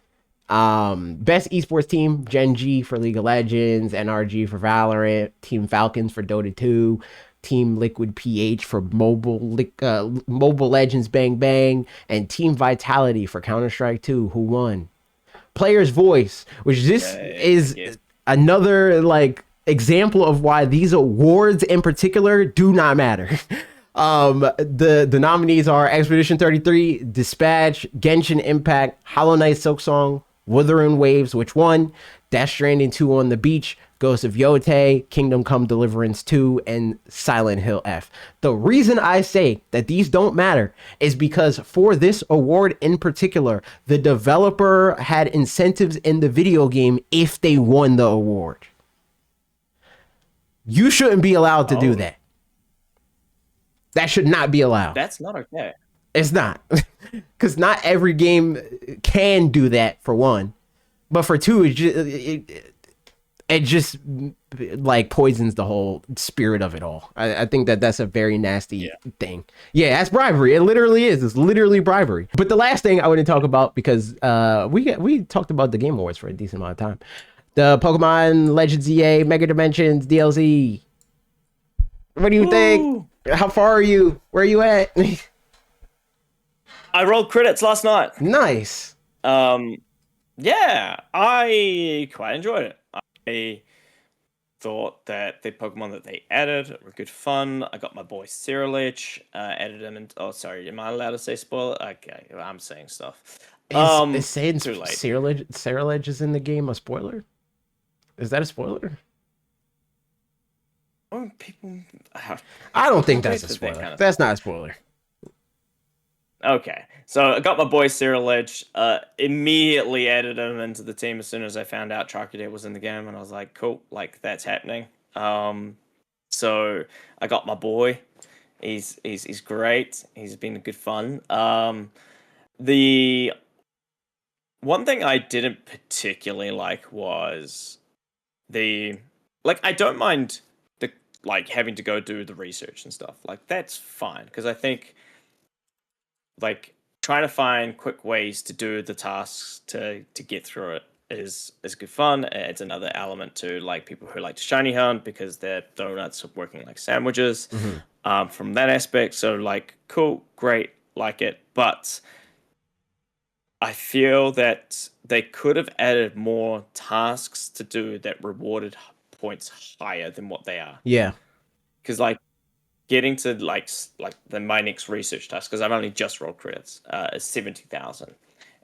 Best esports team: Gen G for League of Legends, NRG for Valorant, Team Falcons for Dota 2, Team Liquid PH for Mobile Legends Bang Bang, and Team Vitality for Counter Strike 2. Who won? Player's voice, which this is Yeah. another like example of why these awards in particular do not matter. The nominees are Expedition 33, Dispatch, Genshin Impact, Hollow Knight Silksong, Wuthering Waves, which won, Death Stranding 2 on the Beach, Ghost of Yotei, Kingdom Come Deliverance 2, and Silent Hill F. The reason I say that these don't matter is because for this award in particular, the developer had incentives in the video game if they won the award. You shouldn't be allowed to do Oh, that. That should not be allowed. that's not okay. It's not. Because not every game can do that, for one. But for two, it just like poisons the whole spirit of it all. I think that that's a very nasty Yeah. thing. Yeah, that's bribery. It literally is. It's literally bribery. But the last thing I want to talk about, because we talked about the Game Awards for a decent amount of time. The Pokemon Legends EA Mega Dimensions DLC. What do you think? Woo! How far are you? Where are you at? I rolled credits last night. Nice. Um, yeah, I quite enjoyed it. I thought that the Pokemon that they added were good fun. I got my boy Cyrilich, added him in. Oh, sorry, am I allowed to say spoiler? Okay, well, I'm saying stuff. Is saying Too late. Cerealedge is in the game a spoiler? Is that a spoiler? Oh, people. I don't think People that's a wait for that spoiler. kind of That's not a spoiler. Okay, so I got my boy Cyril Edge. Immediately added him into the team as soon as I found out Charcadet was in the game, and I was like, "Cool, like that's happening." So I got my boy. He's great. He's been good fun. The one thing I didn't particularly like was the I don't mind the having to go do the research and stuff. Like that's fine because I think trying to find quick ways to do the tasks to get through it is good fun. It's another element to like people who like to shiny hunt because their donuts are working like sandwiches. Mhm. From that aspect, so like cool, great, like it, but I feel that they could have added more tasks to do that rewarded points higher than what they are. Yeah. Because getting to the my next research task because I've only just rolled credits is 70,000,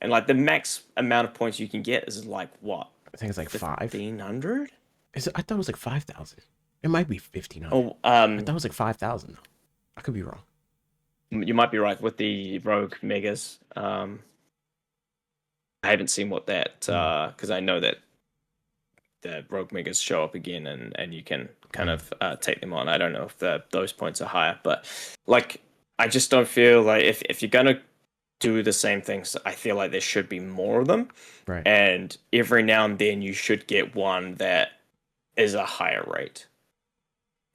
and like the max amount of points you can get is like what I think it's like 5. 1,500. I thought it was like 5,000. It might be 1,500. Oh, I thought it was like 5,000 though. I could be wrong. you might be right with the rogue megas. I haven't seen what that because I know that the rogue megas show up again and you can kind of take them on. I don't know if those points are higher, but like I just don't feel like if you're gonna do the same things, I feel like there should be more of them. Right. And every now and then you should get one that is a higher rate.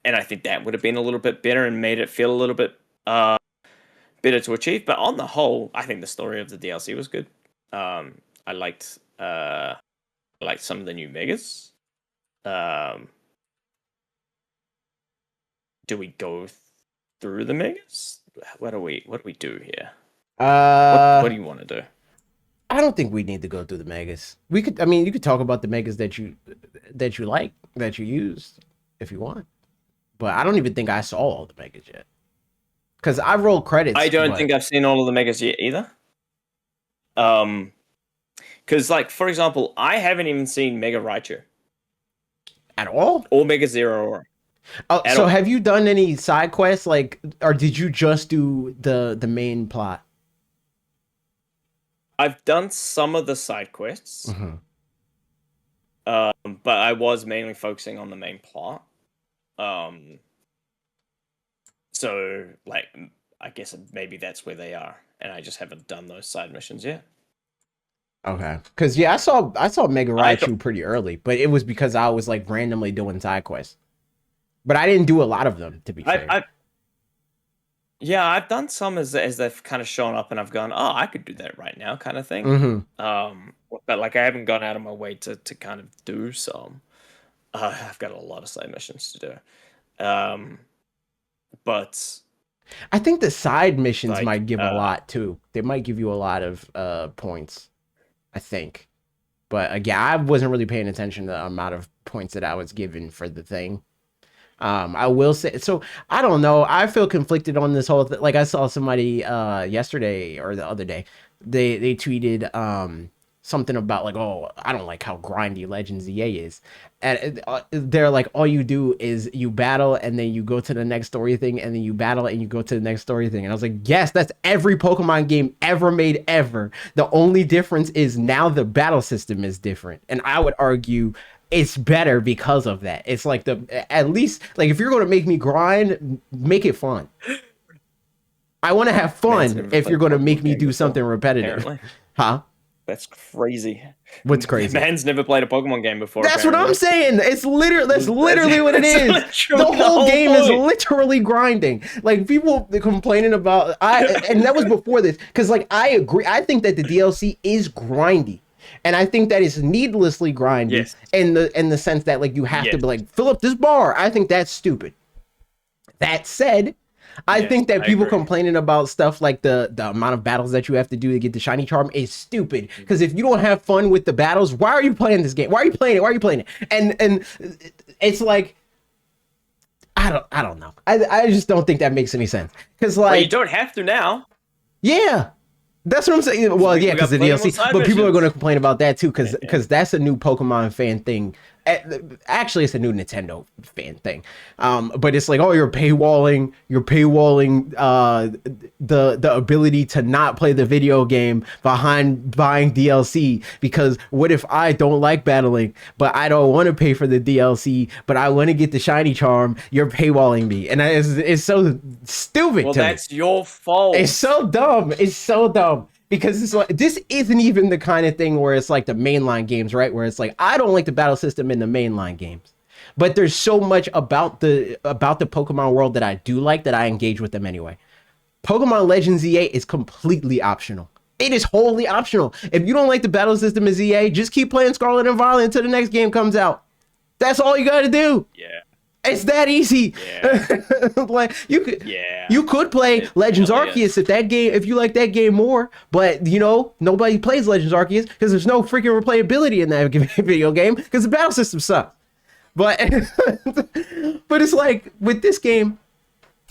And I think that would have been a little bit better and made it feel a little bit better to achieve. But on the whole, I think the story of the DLC was good. I liked some of the new megas. Um, do we go through the megas? What do we do here? What do you want to do? I don't think we need to go through the megas. We could, I mean, you could talk about the megas that you like, that you used, if you want. But I don't even think I saw all the megas yet. Because I roll credits. I don't think I've seen all of the megas yet either. Because like for example, I haven't even seen Mega Raichu at all, or Mega Zero. So have you done any side quests, like, or did you just do the main plot? I've done some of the side quests, Mm-hmm. But I was mainly focusing on the main plot. So like, I guess maybe that's where they are, and I just haven't done those side missions yet. Okay, because yeah, I saw Mega Raichu pretty early, but it was because I was like randomly doing side quests. But I didn't do a lot of them, to be fair. Yeah, I've done some as they've kind of shown up, and I've gone, oh, I could do that right now, kind of thing. Mm-hmm. But like I haven't gone out of my way to kind of do some. I've got a lot of side missions to do. But I think the side missions might give a lot too. They might give you a lot of points, I think. But again, I wasn't really paying attention to the amount of points that I was given for the thing. I will say, so I don't know. I feel conflicted on this whole thing. Like I saw somebody yesterday or the other day, they tweeted something about like, oh, I don't like how grindy Legends EA is. And they're like, all you do is you battle and then you go to the next story thing and then you battle and you go to the next story thing. And I was like, yes, that's every Pokemon game ever made ever. The only difference is now the battle system is different. And I would argue it's better because of that. It's like at least like if you're going to make me grind, make it fun. I want to have fun if you're going to make me do something repetitive. Apparently. Huh? That's crazy. What's crazy? Man's never played a Pokemon game before. That's apparently what I'm saying. That's literally what it is. The whole game is literally grinding. Like people complaining about and that was before this, because like I agree. I think that the DLC is grindy. And I think that it's needlessly grindy, yes, in the sense that like you have to be like, fill up this bar. I think that's stupid. That said, I think that people complaining about stuff like the amount of battles that you have to do to get the shiny charm is stupid. Because if you don't have fun with the battles, why are you playing this game? Why are you playing it? Why are you playing it? And it's like, I don't know. I just don't think that makes any sense. Because like, well, you don't have to now. Yeah. That's what I'm saying. Well, yeah, because the DLC, but people are going to complain about that too, because that's a new Pokemon fan thing. Actually, it's a new Nintendo fan thing. But it's like, oh, you're paywalling the ability to not play the video game behind buying DLC. Because what if I don't like battling, but I don't want to pay for the DLC, but I want to get the shiny charm? You're paywalling me, and it's so stupid. Well, that's your fault. It's so dumb. It's so dumb. Because it's like, this isn't even the kind of thing where it's like the mainline games, right? Where it's like, I don't like the battle system in the mainline games, but there's so much about the Pokemon world that I do like that I engage with them anyway. Pokemon Legends EA is completely optional. It is wholly optional. If you don't like the battle system as EA, just keep playing Scarlet and Violet until the next game comes out. That's all you got to do. Yeah. It's that easy. Yeah. Like you could play Legends Arceus if you like that game more, but you know, nobody plays Legends Arceus because there's no freaking replayability in that video game because the battle system sucks. But but it's like with this game,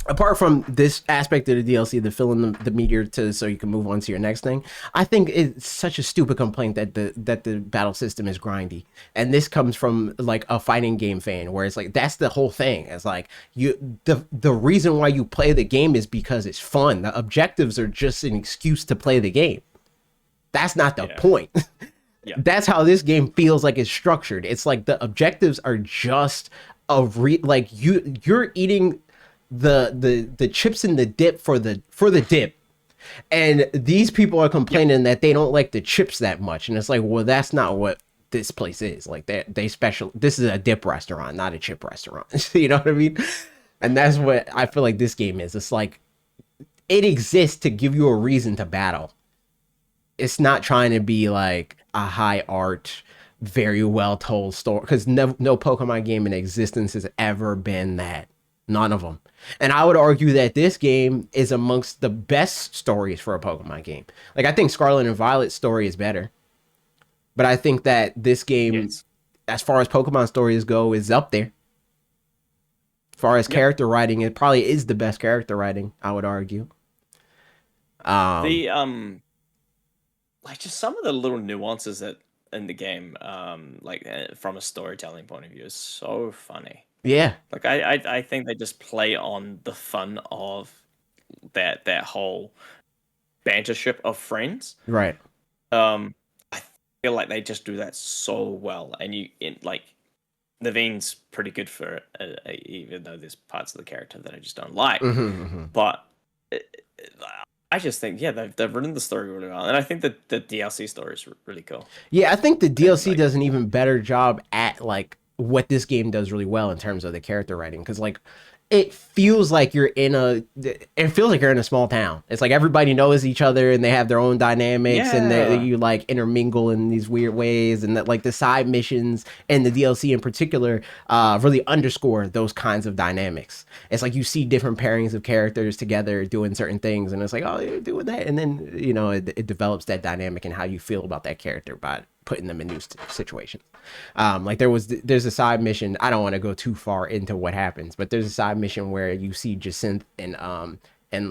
apart from this aspect of the DLC, the filling the meteor so you can move on to your next thing, I think it's such a stupid complaint that the battle system is grindy. And this comes from like a fighting game fan, where it's like that's the whole thing. It's like the reason why you play the game is because it's fun. The objectives are just an excuse to play the game. That's not the point. Yeah. That's how this game feels like it's structured. It's like the objectives are just like you're eating the chips in the dip for the dip, and these people are complaining that they don't like the chips that much, and it's like, well, that's not what this place is. Like this is a dip restaurant, not a chip restaurant. You know what I mean? And that's what I feel like this game is. It's like it exists to give you a reason to battle. it's not trying to be like a high art, very well told story because no Pokemon game in existence has ever been that. None of them. And I would argue that this game is amongst the best stories for a Pokemon game. Like I think Scarlet and Violet's story is better, but I think that this game, Yes. as far as Pokemon stories go, is up there. As far as Yep. character writing, it probably is the best character writing. I would argue. Um, The like just some of the little nuances that in the game, like from a storytelling point of view, is so funny. yeah, Like I think they just play on the fun of that whole bantership of friends. right. I feel like they just do that so well, and like Naveen's pretty good for it, even though there's parts of the character that I just don't like. Hmm. But I just think, yeah, they've written the story really well, and I think that the DLC story is really cool. Yeah, I think the And DLC like, does an even better job at like what this game does really well in terms of the character writing because like it feels like you're in a small town. It's like everybody knows each other and they have their own dynamics and yeah, you like intermingle in these weird ways and that like the side missions and the DLC in particular really underscore those kinds of dynamics. It's like you see different pairings of characters together doing certain things and it's like, oh, you're doing that, and then it develops that dynamic and how you feel about that character by putting them in new situations. Like there's a side mission. I don't want to go too far into what happens, but there's a side mission where you see Jacinth and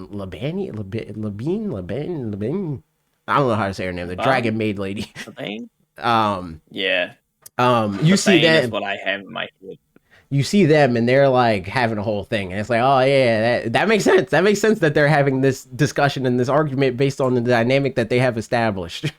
Labine. I don't know how to say her name. The Bane, Dragon Maid lady. Bane, Um, yeah, you the see Bane is that what I have in my head. you see them and they're like having a whole thing, and it's like, oh yeah, that makes sense. That makes sense that they're having this discussion and this argument based on the dynamic that they have established.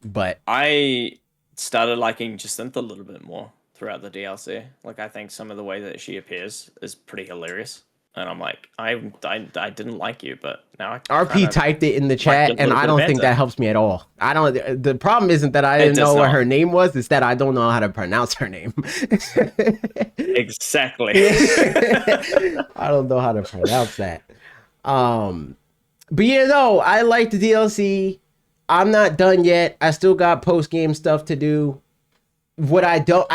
But I started liking Jacinta a little bit more throughout the DLC. Like, I think some of the way that she appears is pretty hilarious. And I'm like, I didn't like you, but now I kind RP of typed it in the like a chat, and little I bit of don't think banter. that helps me at all. I don't. The problem isn't that I It didn't does know what her not. name was; it's that I don't know how to pronounce her name. Exactly. I don't know how to pronounce that. Um, but yeah, no, I like the DLC. I'm not done yet. I still got post game stuff to do. What I don't,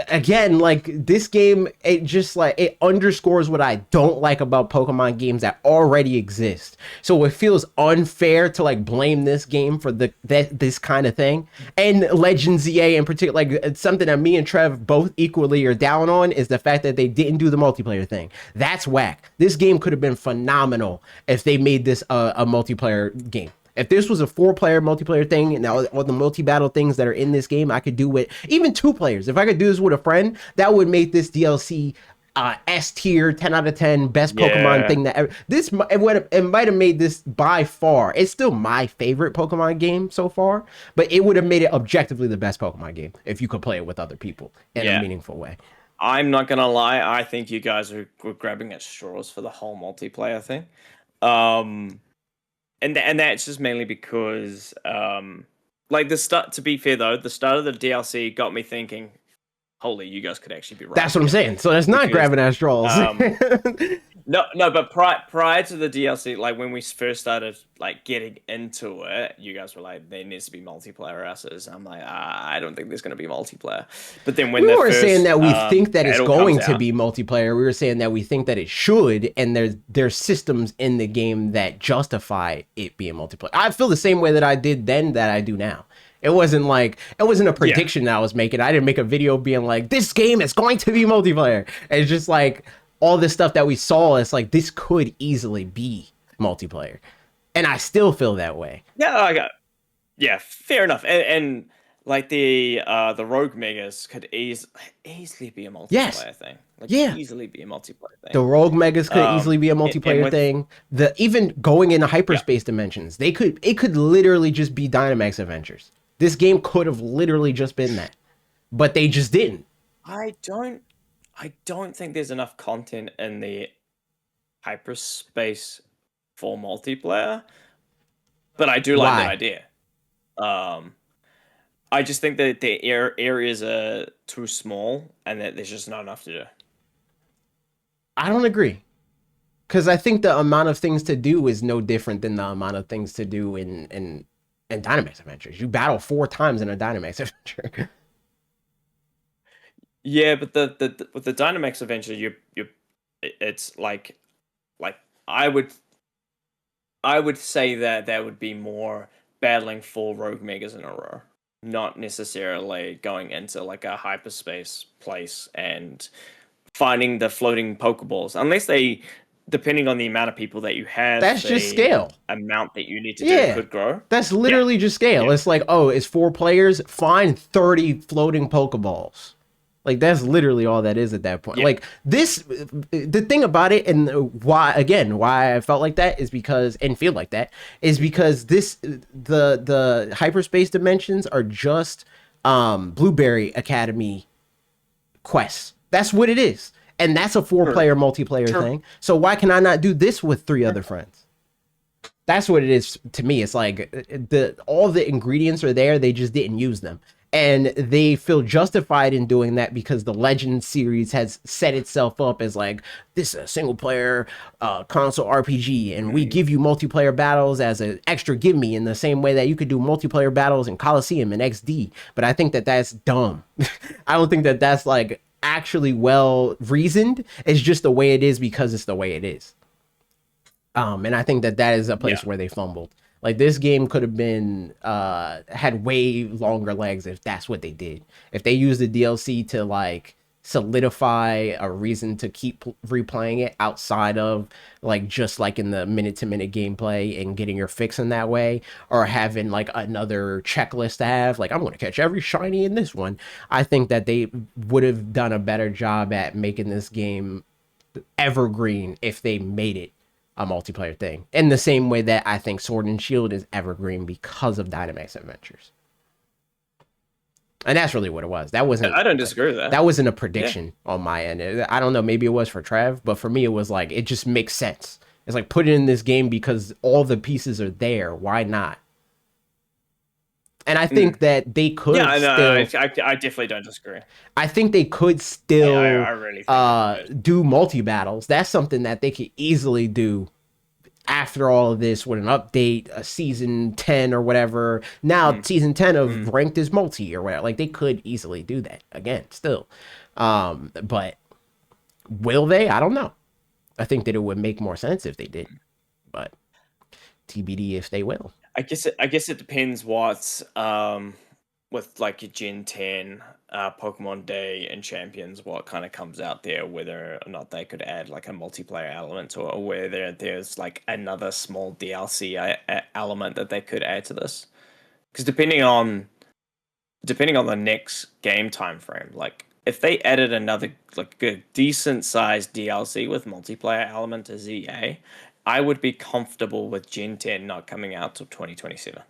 again, like this game, it just like it underscores what I don't like about Pokemon games that already exist. So it feels unfair to like blame this game for this kind of thing. And Legends EA in particular, like it's something that me and Trev both equally are down on is the fact that they didn't do the multiplayer thing. That's whack. This game could have been phenomenal if they made this a multiplayer game. If this was a 4-player multiplayer thing and all the multi-battle things that are in this game, I could do it. Even 2 players. If I could do this with a friend, that would make this DLC S tier, 10 out of 10, best Pokemon Yeah. thing that ever. It might have made this by far. It's still my favorite Pokemon game so far, but it would have made it objectively the best Pokemon game if you could play it with other people in a Yeah. meaningful way. I'm not gonna lie, I think you guys were grabbing at straws for the whole multiplayer thing. Um and that's just mainly because like the start, to be fair though, the start of the DLC got me thinking, holy, you guys could actually be right That's what I'm here. saying. So that's not Because grabbing at straws. um no, but prior to the DLC, like when we first started like getting into it, you guys were like, there needs to be multiplayer asses. I'm like, I don't think there's gonna be multiplayer. But then when We the weren't saying first that we think that it's battle going comes to out, be multiplayer. We were saying that we think that it should, and there's systems in the game that justify it being multiplayer. I feel the same way that I did then that I do now. It wasn't a yeah, prediction that I was making. I didn't make a video being like, this game is going to be multiplayer. It's just like all this stuff that we saw. It's like this could easily be multiplayer, and I still feel that way. yeah, I got yeah, fair enough. And like the rogue megas could easily be a Yes, multiplayer thing. Like yeah. easily be a multiplayer The thing. rogue megas could easily be a And multiplayer with thing. The even going into yeah, hyperspace dimensions, it could literally just be Dynamax adventures. This game could have literally just been that, but they just didn't. I don't I don't think there's enough content in the hyperspace for multiplayer, but I do like the Why? idea. Um, I just think that the areas are too small and that there's just not enough to do. I don't agree. Because I think the amount of things to do is no different than the amount of things to do in Dynamax Adventures. You battle 4 times in a Dynamax Adventure. Yeah, but the with the Dynamax Adventure, it's like I would say that there would be more battling 4 Rogue Megas in a row, not necessarily going into like a hyperspace place and finding the floating Pokeballs, unless they, depending on the amount of people that you have, That's just the scale. amount that you need to do Yeah. could grow. That's Yeah, literally just scale. yeah, It's like, oh, it's 4 players, find 30 floating Pokeballs. Like that's literally all that is at that point. yeah. Like this, the thing about it, and why I felt like that is because and feel like that is because the hyperspace dimensions are just Blueberry Academy quests. That's what it is, and that's a 4 player multiplayer Sure. thing. So why can I not do this with 3 other friends? That's what it is to me. It's like the all the ingredients are there, they just didn't use them. And they feel justified in doing that because the Legend series has set itself up as like this is a single player console RPG, and we give you multiplayer battles as an extra give me in the same way that you could do multiplayer battles in Coliseum and XD. But I think that that's dumb. I don't think that that's like actually well reasoned. It's just the way it is because it's the way it is. And I think that that is a place Yeah. where they fumbled. Like this game could have been had way longer legs if that's what they did. If they used the DLC to like solidify a reason to keep replaying it outside of like just like in the minute to minute gameplay and getting your fix in that way, or having like another checklist to have, like I'm going to catch every shiny in this one. I think that they would have done a better job at making this game evergreen if they made it a multiplayer thing in the same way that I think Sword and Shield is evergreen because of Dynamax Adventures. And that's really what it was. That wasn't I don't disagree with that. that wasn't a Yeah. prediction on my end. I don't know, maybe it was for Trev, but for me it was like it just makes sense. It's like put it in this game because all the pieces are there. Why not? And I think that they could Yeah, I know. still I definitely don't disagree. I think they could still I really think they could. do multi battles. That's something that they could easily do after all of this with an update, a season 10 or whatever. Now season 10 of ranked is multi or whatever. Like they could easily do that again still. But will they? I don't know. I think that it would make more sense if they did. But TBD if they will. I guess it depends what with like your Gen 10 Pokemon Day and Champions, what kind of comes out there, whether or not they could add like a multiplayer element, or whether there's like another small DLC element that they could add to this. Because depending on the next game time frame, like if they added another like a decent sized DLC with multiplayer element to ZA, I would be comfortable with Gen 10 not coming out till 2027.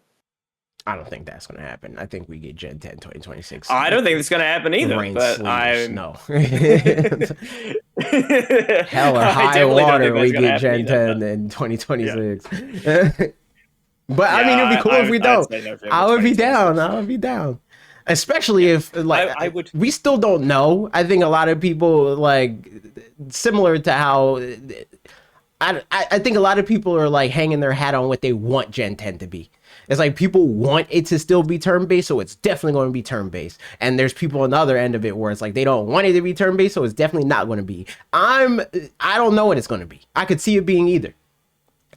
I don't think that's going to happen. I think we get Gen 10 2026. I don't think it's going to happen either, Rain but sleeves. I'm No. hell Hell or high water, we get Gen 10 in 2026. But I mean, it'd be cool if we don't. I would be down. I would be down. Especially if like I would. we still don't know. I think a lot of people like similar to how I think a lot of people are like hanging their hat on what they want Gen 10 to be. It's like people want it to still be turn based, so it's definitely going to be turn based. And there's people on the other end of it where it's like they don't want it to be turn based, so it's definitely not going to be. I don't know what it's going to be. I could see it being either.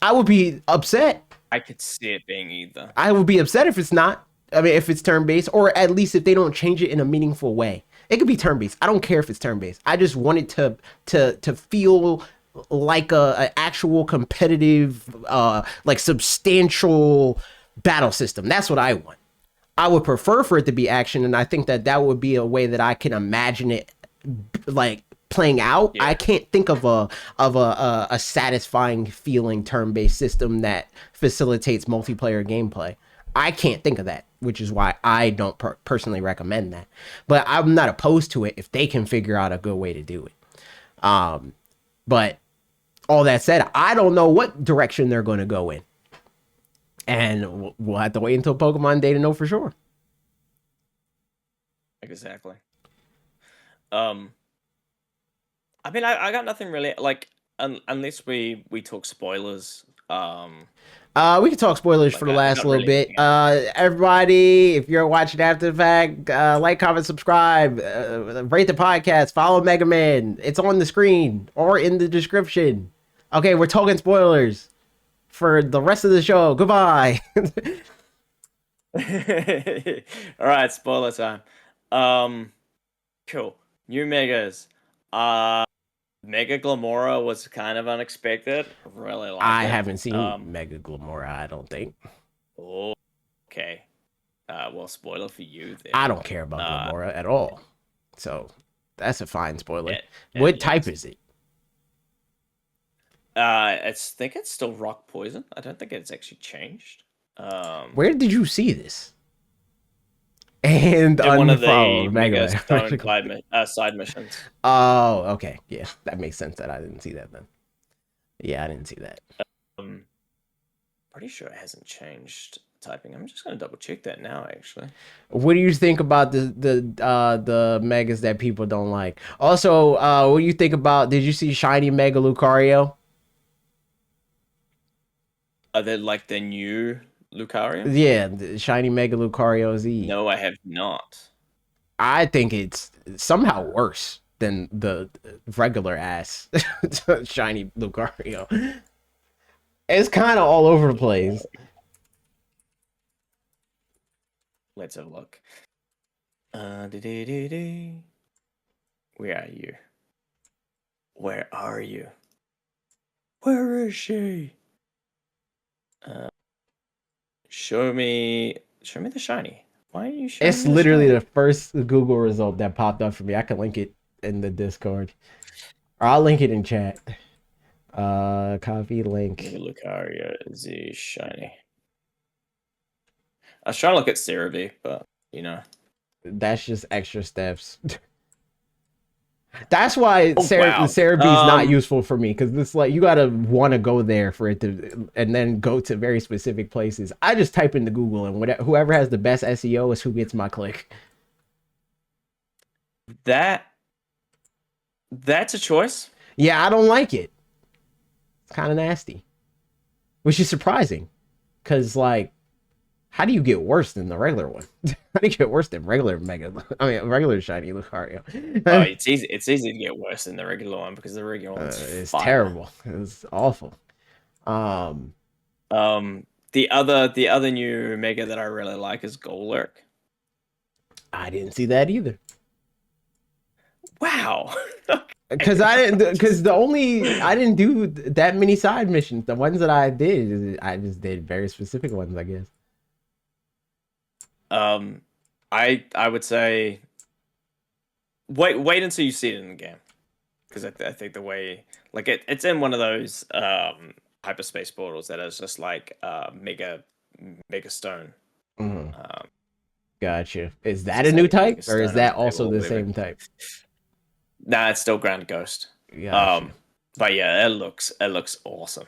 I would be upset. I could see it being either. I would be upset if it's not. I mean, if it's turn based, or at least if they don't change it in a meaningful way. It could be turn based. I don't care if it's turn based. I just want it to feel like a actual competitive, like substantial battle system. That's what I want. I would prefer for it to be action, and I think that that would be a way that I can imagine it like playing out. Yeah. I can't think of a satisfying feeling turn-based system that facilitates multiplayer gameplay. I can't think of that, which is why I don't personally recommend that. But I'm not opposed to it if they can figure out a good way to do it. But all that said, I don't know what direction they're going to go in. And we'll have to wait until Pokemon Day to know for sure. Exactly. I mean, I got nothing really like. unless we talk spoilers, We can talk spoilers for like the last not little really bit. anything else. Everybody, if you're watching after the fact, like, comment, subscribe, rate the podcast, follow Mega Man. It's on the screen or in the description. Okay, we're talking spoilers for the rest of the show. Goodbye. All right, spoiler time. Um, cool. New megas. Uh, Mega Glamora was kind of unexpected. Really like I it. haven't seen Mega Glamora, I don't think. Oh, okay. Well, spoiler for you then. I don't care about Glamora at all. So that's a fine spoiler. It What type looks- is it? I think it's still rock poison. I don't think it's actually changed. Where did you see this? And in one of the unfollow Mega Mega Stone Man. side missions. Oh, okay. Yeah, that makes sense that I didn't see that then. Yeah, I didn't see that. Pretty sure it hasn't changed typing. I'm just gonna double check that now, actually. What do you think about the megas that people don't like? Also, what do you think about? Did you see Shiny Mega Lucario? Are they like the new Lucario? Yeah, the Shiny Mega Lucario Z. No, I have not. I think it's somehow worse than the regular ass Shiny Lucario. It's kind of all over the place. Let's have a look. Da-da-da-da. Where are you? Where are you? Where is she? Show me the shiny. Why are you showing It's me the literally shiny? the first Google result that popped up for me. I can link it in the Discord, or I'll link it in chat. Copy link. Lucario Z shiny. I was trying to look at Cerebi, but you know. That's just extra steps. That's why Oh, wow. Cerebi is not useful for me, because it's like you gotta want to go there for it to, and then go to very specific places. I just type into Google, and whatever, whoever has the best SEO is who gets my click. That's a choice. Yeah, I don't like it. It's kind of nasty, which is surprising, because like, how do you get worse than the regular one? How do you get worse than regular regular Shiny Lucario? Oh, it's easy. It's easy to get worse than the regular one because the regular one's it's fire. terrible. It's awful. The other new mega that I really like is Golurk. I didn't see that either. Wow. Because I didn't do that many side missions. The ones that I did, I just did very specific ones, I guess. I would say wait until you see it in the game, because I think the way, like, it's in one of those hyperspace portals that is just like mega stone. Gotcha. Is that a new type, or is that also the living. same type? Nah, it's still Ground Ghost. Gotcha. But yeah, it looks awesome.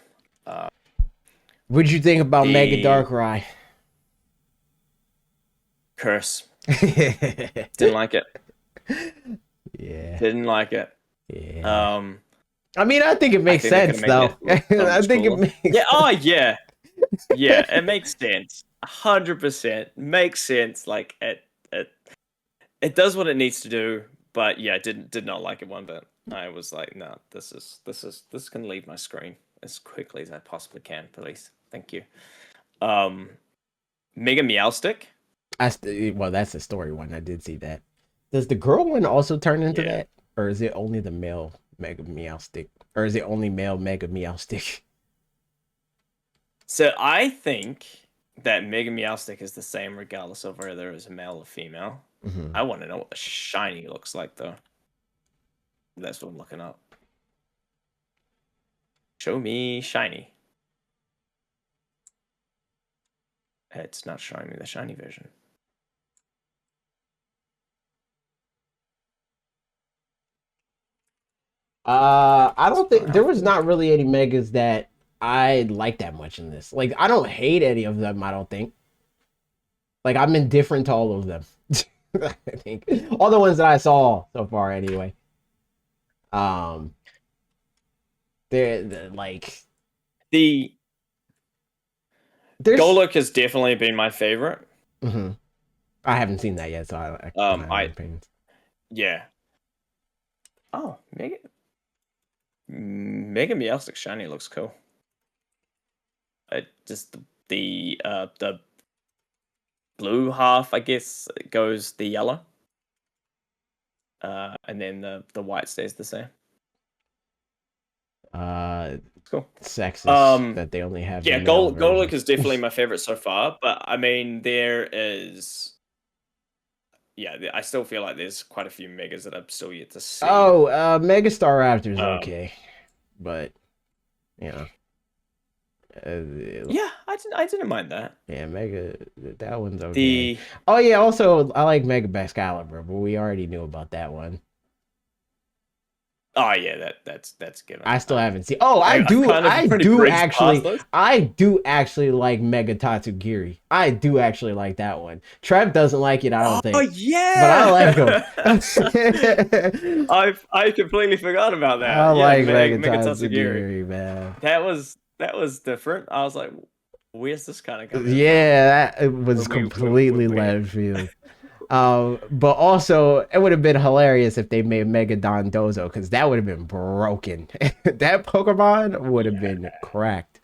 What'd you think about Mega Darkrai? Curse. Didn't like it. Yeah. Didn't like it. Yeah. I mean, I think it makes sense, though. I think it makes sense. Oh, yeah. Yeah, it makes sense. 100% makes sense. Like, it does what it needs to do, but yeah, did not like it one bit. I was like, no, this can leave my screen as quickly as I possibly can, please. Thank you. Mega Meowstic. Well, that's the story one. I did see that. Does the girl one also turn into that, or is it only the male Mega Meowstic, or is it only male Mega Meowstic? So I think that Mega Meowstic is the same regardless of whether it's a male or female. I want to know what the shiny looks like, though. That's what I'm looking up. Show me shiny. It's not showing me the shiny version. I don't think there was not really any megas that I like that much in this. Like, I don't hate any of them, I don't think. Like, I'm indifferent to all of them. I think all the ones that I saw so far, anyway. The They're like The there's. Golok has definitely been my favorite. Mhm. I haven't seen that yet, so I don't have any I opinions. yeah. Oh, Mega Meowstic shiny looks cool. Just the blue half, I guess, goes the yellow. And then the white stays the same. Cool. Sexist that they only have Yeah, the male Golok version. is definitely my favorite so far, but I mean there is I still feel like there's quite a few megas that I'm still yet to see. Oh, Megastar Raptor's Um, okay, but you know, Yeah, I didn't mind that. yeah, Mega that one's okay. The Oh yeah, also I like Mega Excalibur, but we already knew about that one. Oh yeah, that's given. I still haven't seen. Oh, I've kind of I already do breezed past actually, those. I do actually like Mega Tatsugiri. I do actually like that one. Trev doesn't like it, I don't think, Oh yeah, but I like him. I completely forgot about that. I Yeah, like Mega Mega Tatsugiri. Tatsugiri, man. That was different. I was like, where's this kind of coming from? Yeah, that it was When completely we- left field. But also it would have been hilarious if they made Mega Dondozo because that would have been broken. That Pokemon would have been cracked.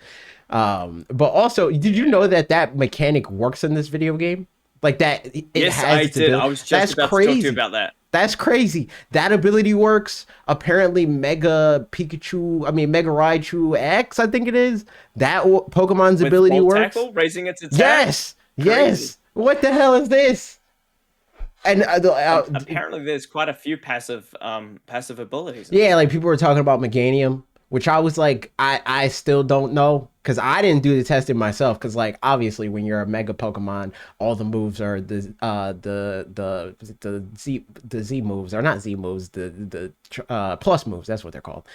But also, did you know that that mechanic works in this video game? Like that, it Yes, has I its did. ability. I was just That's about to talk to crazy. you about that. That's crazy. That ability works. Apparently, Mega Pikachu, I mean Mega Raichu X, I think it is. That Pokemon's With ability Volt works. Tackle, raising its attack. Yes, yes. What the hell is this? And Apparently, there's quite a few passive abilities. yeah, like people were talking about Meganium, which I was like, I still don't know because I didn't do the testing myself. Because like obviously, when you're a Mega Pokemon, all the moves are the Z moves are not Z moves, the plus moves. That's what they're called.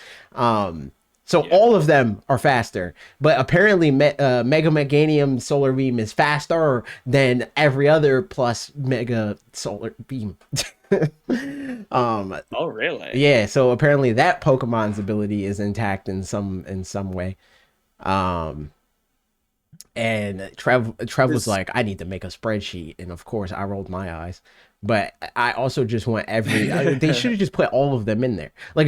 So Yeah. all of them are faster, but apparently Mega Meganium Solar Beam is faster than every other plus Mega Solar Beam. Oh, really? Yeah, so apparently that Pokemon's ability is intact in some way. And Trev was like, I need to make a spreadsheet, and of course I rolled my eyes. But I also just want they should have just put all of them in there. Like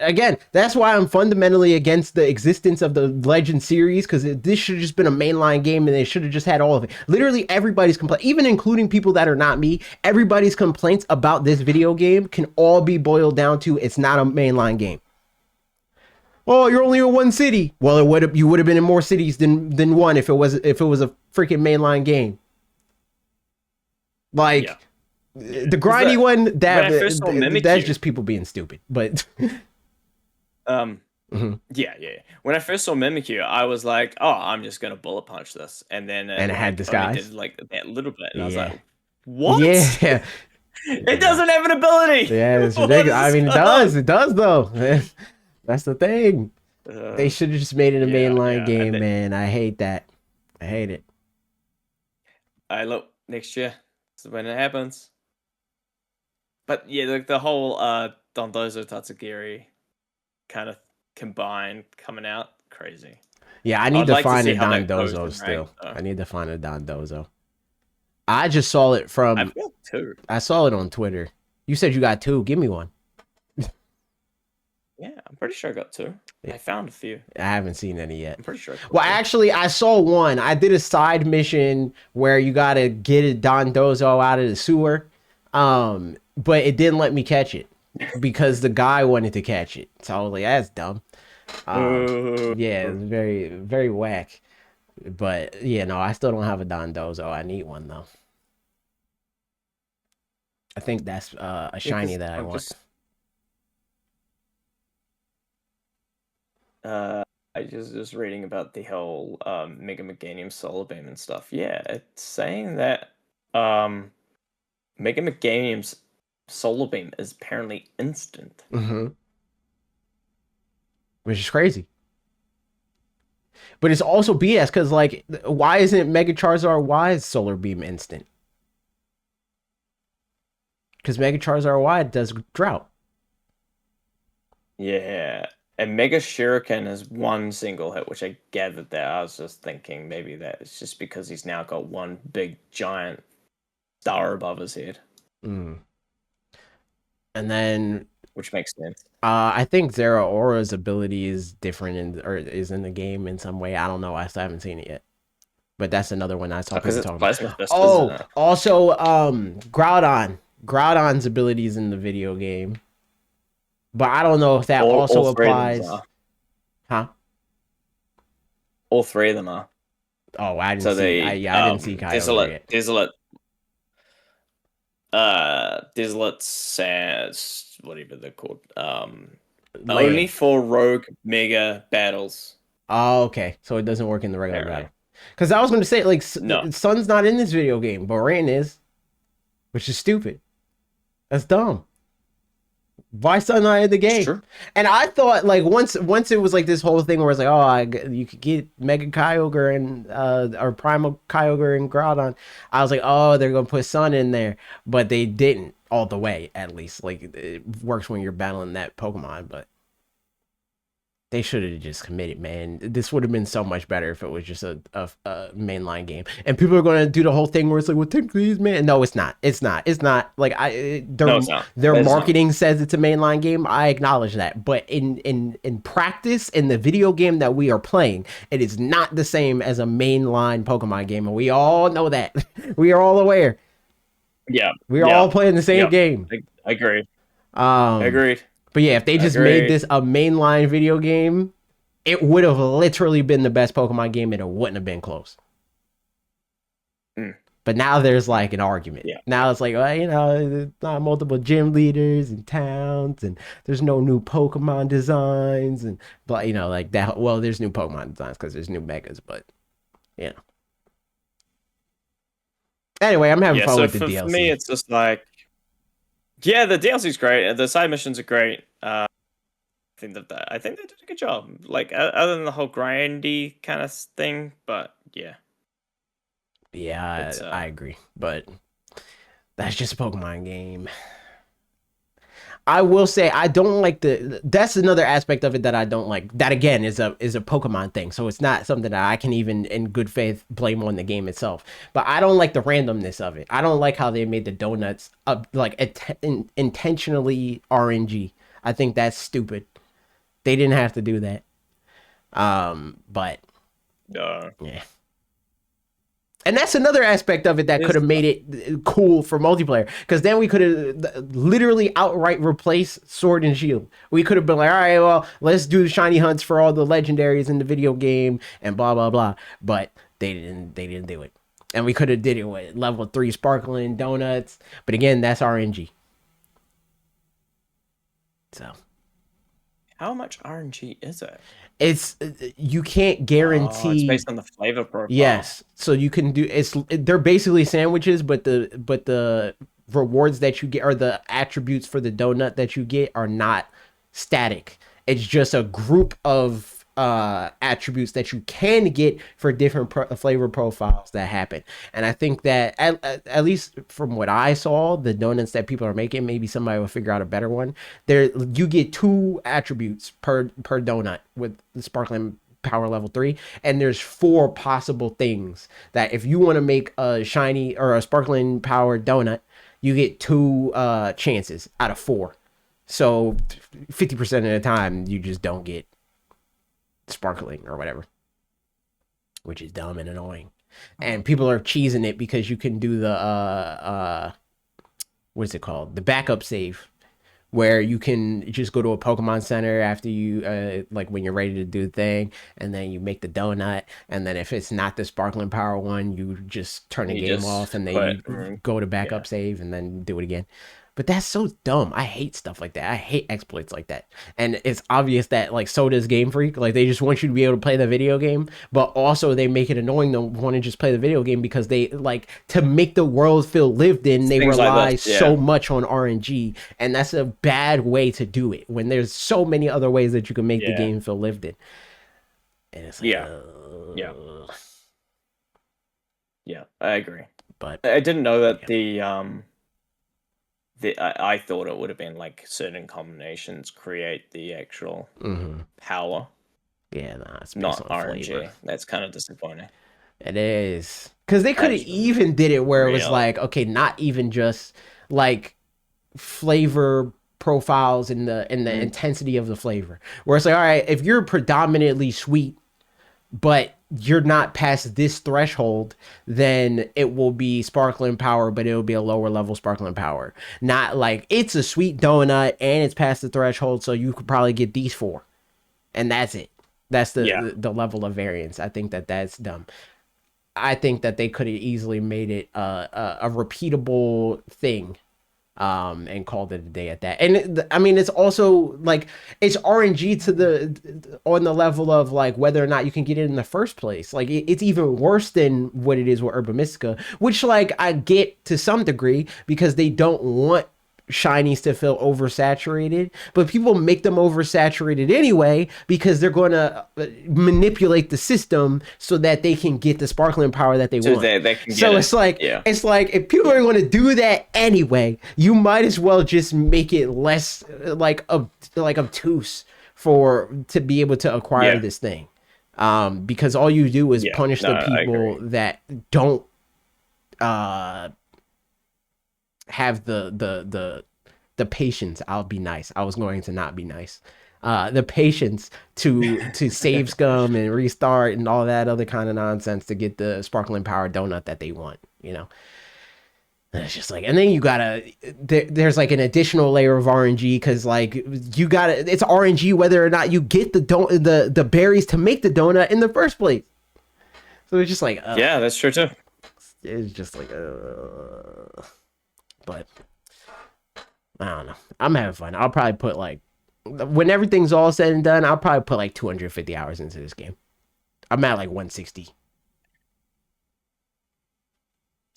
again, that's why I'm fundamentally against the existence of the Legend series because this should have just been a mainline game and they should have just had all of it. Literally everybody's complaint, even including people that are not me, everybody's complaints about this video game can all be boiled down to it's not a mainline game. Oh, you're only in one city. Well, you would have been in more cities than one if it was a freaking mainline game. Like. Yeah. The grindy one that's You- just people being stupid, but yeah. When I first saw Mimikyu, I was like, "Oh, I'm just gonna bullet punch this," and then it had disguise, did like that little bit, and I was Yeah. like, "What? Yeah, It doesn't have an ability." yeah, it's What ridiculous. I is mean, it going on? does though. That's the thing. Uh, They should have just made it a yeah, mainline yeah, game, and then- man. I hate that. I hate it. I look next year. This is when it happens. But yeah, like the whole Dondozo Tatsugiri kind of combined coming out, crazy. Yeah, I need I'd to like to find see a how that goes Dondozo in still. rank, though. I need to find a Dondozo. I just saw it from. I've got two. I saw it on Twitter. You said you got two. Give me one. Yeah, I'm pretty sure I got two. Yeah. I found a few. I haven't seen any yet. I'm pretty sure. I got Well, two. actually, I saw one. I did a side mission where you gotta get a Dondozo out of the sewer, but it didn't let me catch it because the guy wanted to catch it. So I was like, "That's dumb." Yeah, it was very, very whack. But yeah, no, I still don't have a Dondozo. I need one though. I think that's a shiny that I want. I just reading about the whole Mega Meganium Solar Beam and stuff. Yeah, it's saying that Mega Meganium's Solar Beam is apparently instant. Which is crazy. But it's also BS because, like, why isn't Mega Charizard Y's Solar Beam instant? Because Mega Charizard Y does drought. Yeah, And Mega Shuriken is one single hit, which I gathered there. I was just thinking maybe that it's just because he's now got one big giant star above his head, Mm. And then which makes sense. I think Zera Aura's ability is different or is in the game in some way. I don't know. I still haven't seen it yet. But that's another one I saw Because people it's talking about. Plasma Fist, isn't Oh, it? also Groudon. Groudon's abilities in the video game. But I don't know if that also All three of them applies. are. Huh? All three of them are. Oh, I didn't So see. the I didn't see Kyogre yet. Desolate Sands, whatever they're called. Only Land. for Rogue Mega battles. Oh, okay. So it doesn't work in the regular Apparently. battle. Because I was going to say, like, No. Sun's not in this video game, but Ran is, which is stupid. That's dumb. Why Sun not in the It's game? true. And I thought, like, once it was like this whole thing where it's like, oh, you could get Mega Kyogre and or Primal Kyogre and Groudon. I was like, oh, they're gonna put Sun in there, but they didn't all the way. At least, like, it works when you're battling that Pokemon, but they should have just committed, man. This would have been so much better if it was just a mainline game. And people are going to do the whole thing where it's like, well, technically it's man. No, it's not. It's not. It's not. Like No, it's not. their It's not. marketing says it's a mainline game. I acknowledge that, but in practice, in the video game that we are playing, it is not the same as a mainline Pokemon game, and we all know that. We are all aware. Yeah. We are all playing the same game. I agree. Um, Agreed. but yeah, if they just made this a mainline video game, it would have literally been the best Pokemon game and it wouldn't have been close. Mm. But now there's like an argument. Yeah. Now it's like, well, there's not multiple gym leaders in towns and there's no new Pokemon designs and but like that. Well, there's new Pokemon designs because there's new megas, but Anyway, I'm having fun with the DLC. For me, it's just like, yeah, the DLC's great. The side missions are great. I think they did a good job. Like other than the whole grindy kind of thing, but yeah. Yeah, I agree, but that's just a Pokemon game. I will say I don't like that's another aspect of it that I don't like. That again is a Pokemon thing. So it's not something that I can even in good faith blame on the game itself. But I don't like the randomness of it. I don't like how they made the donuts intentionally RNG. I think that's stupid. They didn't have to do that. But yeah. And that's another aspect of it that could have made it cool for multiplayer. Because then we could have literally outright replaced Sword and Shield. We could have been like, all right, well, let's do shiny hunts for all the legendaries in the video game and blah, blah, blah. But they didn't do it. And we could have did it with level 3 sparkling donuts. But again, that's RNG. So. How much RNG is it? It's you can't guarantee. It's based on the flavor profile. Yes, so you can do they're basically sandwiches, but the rewards that you get or the attributes for the donut that you get are not static. It's just a group of attributes that you can get for different flavor profiles that happen. And I think that at least from what I saw, the donuts that people are making, maybe somebody will figure out a better one. There, you get 2 attributes per donut with the sparkling power level 3, and there's 4 possible things that if you want to make a shiny or a sparkling power donut, you get 2 chances out of 4. So 50% of the time you just don't get sparkling or whatever, which is dumb and annoying. And people are cheesing it because you can do the what's it called, the backup save, where you can just go to a Pokemon Center after you like when you're ready to do the thing, and then you make the donut, and then if it's not the sparkling power one, you just turn the game off, and then you go to backup save and then do it again. But that's so dumb. I hate stuff like that. I hate exploits like that. And it's obvious that like so does Game Freak. Like they just want you to be able to play the video game, but also they make it annoying to want to just play the video game because they like to make the world feel lived in. They rely so much on RNG, and that's a bad way to do it when there's so many other ways that you can make the game feel lived in. And it's like, yeah, I agree. But I didn't know that I thought it would have been like certain combinations create the actual power, Yeah, nah, it's based not on RNG. flavor. That's kind of disappointing. It is because they could have That's even did it where it was real. like, okay, not even just like flavor profiles and the intensity of the flavor. Where it's like, all right, if you're predominantly sweet, but you're not past this threshold, then it will be sparkling power, but it'll be a lower level sparkling power. Not like it's a sweet donut and it's past the threshold, so you could probably get these four, and that's it. That's Yeah. the level of variance. I think that that's dumb. I think that they could have easily made it a repeatable thing, and called it a day at that. And I mean, it's also like it's RNG to the on the level of like whether or not you can get it in the first place. Like it's even worse than what it is with Urban Mystica, which like I get to some degree because they don't want shinies to feel oversaturated, but people make them oversaturated anyway because they're going to manipulate the system so that they can get the sparkling power that they So want. they can So get it's like yeah. it's like if people are going to do that anyway, you might as well just make it less like obtuse for to be able to acquire Yeah. this thing. Because all you do is Yeah. punish No, the I people agree. that don't have the patience. I'll be nice. I was going to not be nice. The patience to save scum and restart and all that other kind of nonsense to get the sparkling power donut that they want, you know. And it's just like, and then you gotta there's like an additional layer of RNG because like you gotta it's RNG whether or not you get the berries to make the donut in the first place. So it's just like Yeah, that's true too. it's just like but I don't know. I'm having fun. I'll probably put like when everything's all said and done, I'll probably put like 250 hours into this game. I'm at like 160.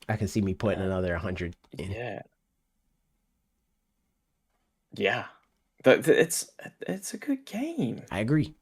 I can see me putting another 100 in. Yeah. Yeah. But it's a good game. I agree.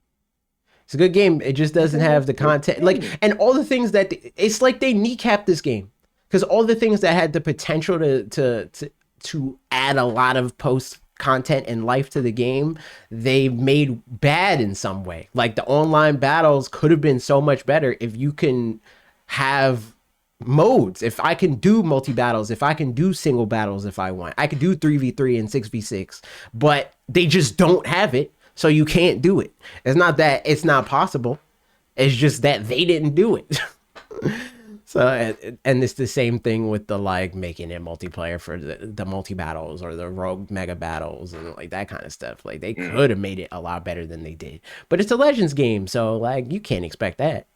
It's a good game. It just doesn't have the content, like, and all the things that it's like they kneecapped this game because all the things that had the potential to add a lot of post content and life to the game, they made bad in some way. Like the online battles could have been so much better if you can have modes. If I can do multi battles, if I can do single battles, if I want, I could do 3v3 and 6v6, but they just don't have it. So you can't do it. It's not that it's not possible. It's just that they didn't do it. So, and it's the same thing with the like making it multiplayer for the multi battles or the rogue mega battles and like that kind of stuff. Like they could have made it a lot better than they did, but it's a Legends game, so like you can't expect that.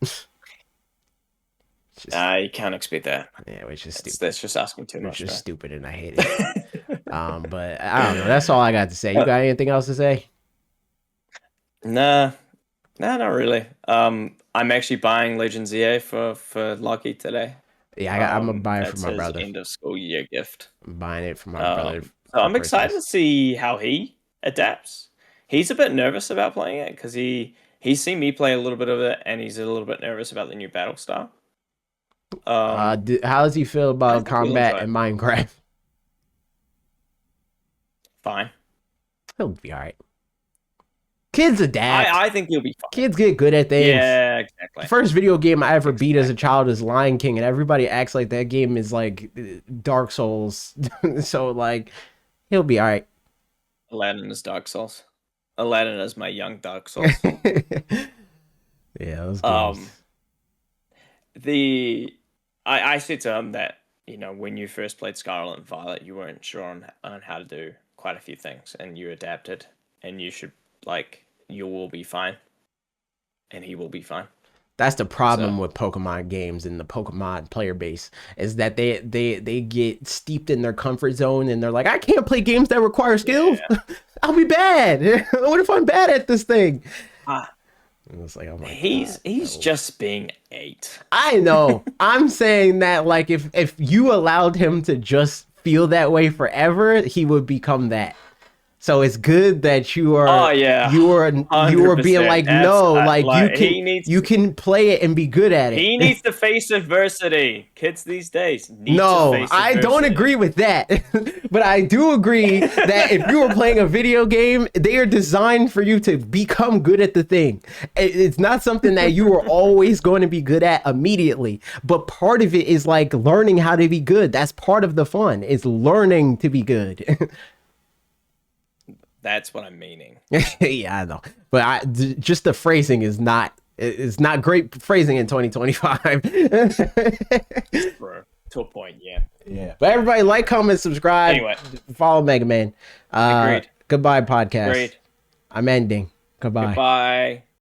You can't expect that. Yeah, which is stupid. That's just asking too Which much. is Man. stupid, and I hate it. But I don't know. That's all I got to say. You got anything else to say? Nah, not really. I'm actually buying Legends EA for Lucky today. Yeah, I'm gonna buy it for That's my his brother. end of school year gift. I'm buying it for my brother. So I'm excited to see how he adapts. He's a bit nervous about playing it because he's seen me play a little bit of it, and he's a little bit nervous about the new battle style. How does he feel about combat in Minecraft? Fine. He'll be all right. Kids adapt. I think he'll be fine. Kids get good at things. Yeah, exactly. The first video game I ever beat as a child is Lion King, and everybody acts like that game is like Dark Souls. So like, he'll be all right. Aladdin is Dark Souls. Aladdin is my young Dark Souls. Yeah, those games. I said to him that, you know, when you first played Scarlet and Violet, you weren't sure on how to do quite a few things, and you adapted, and you should, like, you will be fine, and he will be fine. That's the problem with Pokemon games and the Pokemon player base is that they get steeped in their comfort zone and they're like, I can't play games that require skills. Yeah. I'll be bad. What if I'm bad at this thing? It's like, oh my he's just being 8. I know. I'm saying that like if you allowed him to just feel that way forever, he would become that. So it's good that you are. Oh yeah, You are being 100%. like, That's, no, like you he can play it and be good at it. needs to face adversity. Kids these days need to No, face I adversity. don't agree with that. But I do agree that if you are playing a video game, they are designed for you to become good at the thing. It's not something that you are always going to be good at immediately. But part of it is like learning how to be good. That's part of the fun, is learning to be good. That's what I'm meaning. Yeah, I know. But just the phrasing is not. It's not great phrasing in 2025. Bro, to a point, yeah. Yeah. But everybody, like, comment, subscribe. Anyway. Follow Mega Man. Agreed. Goodbye, podcast. Agreed. I'm ending. Goodbye. Goodbye.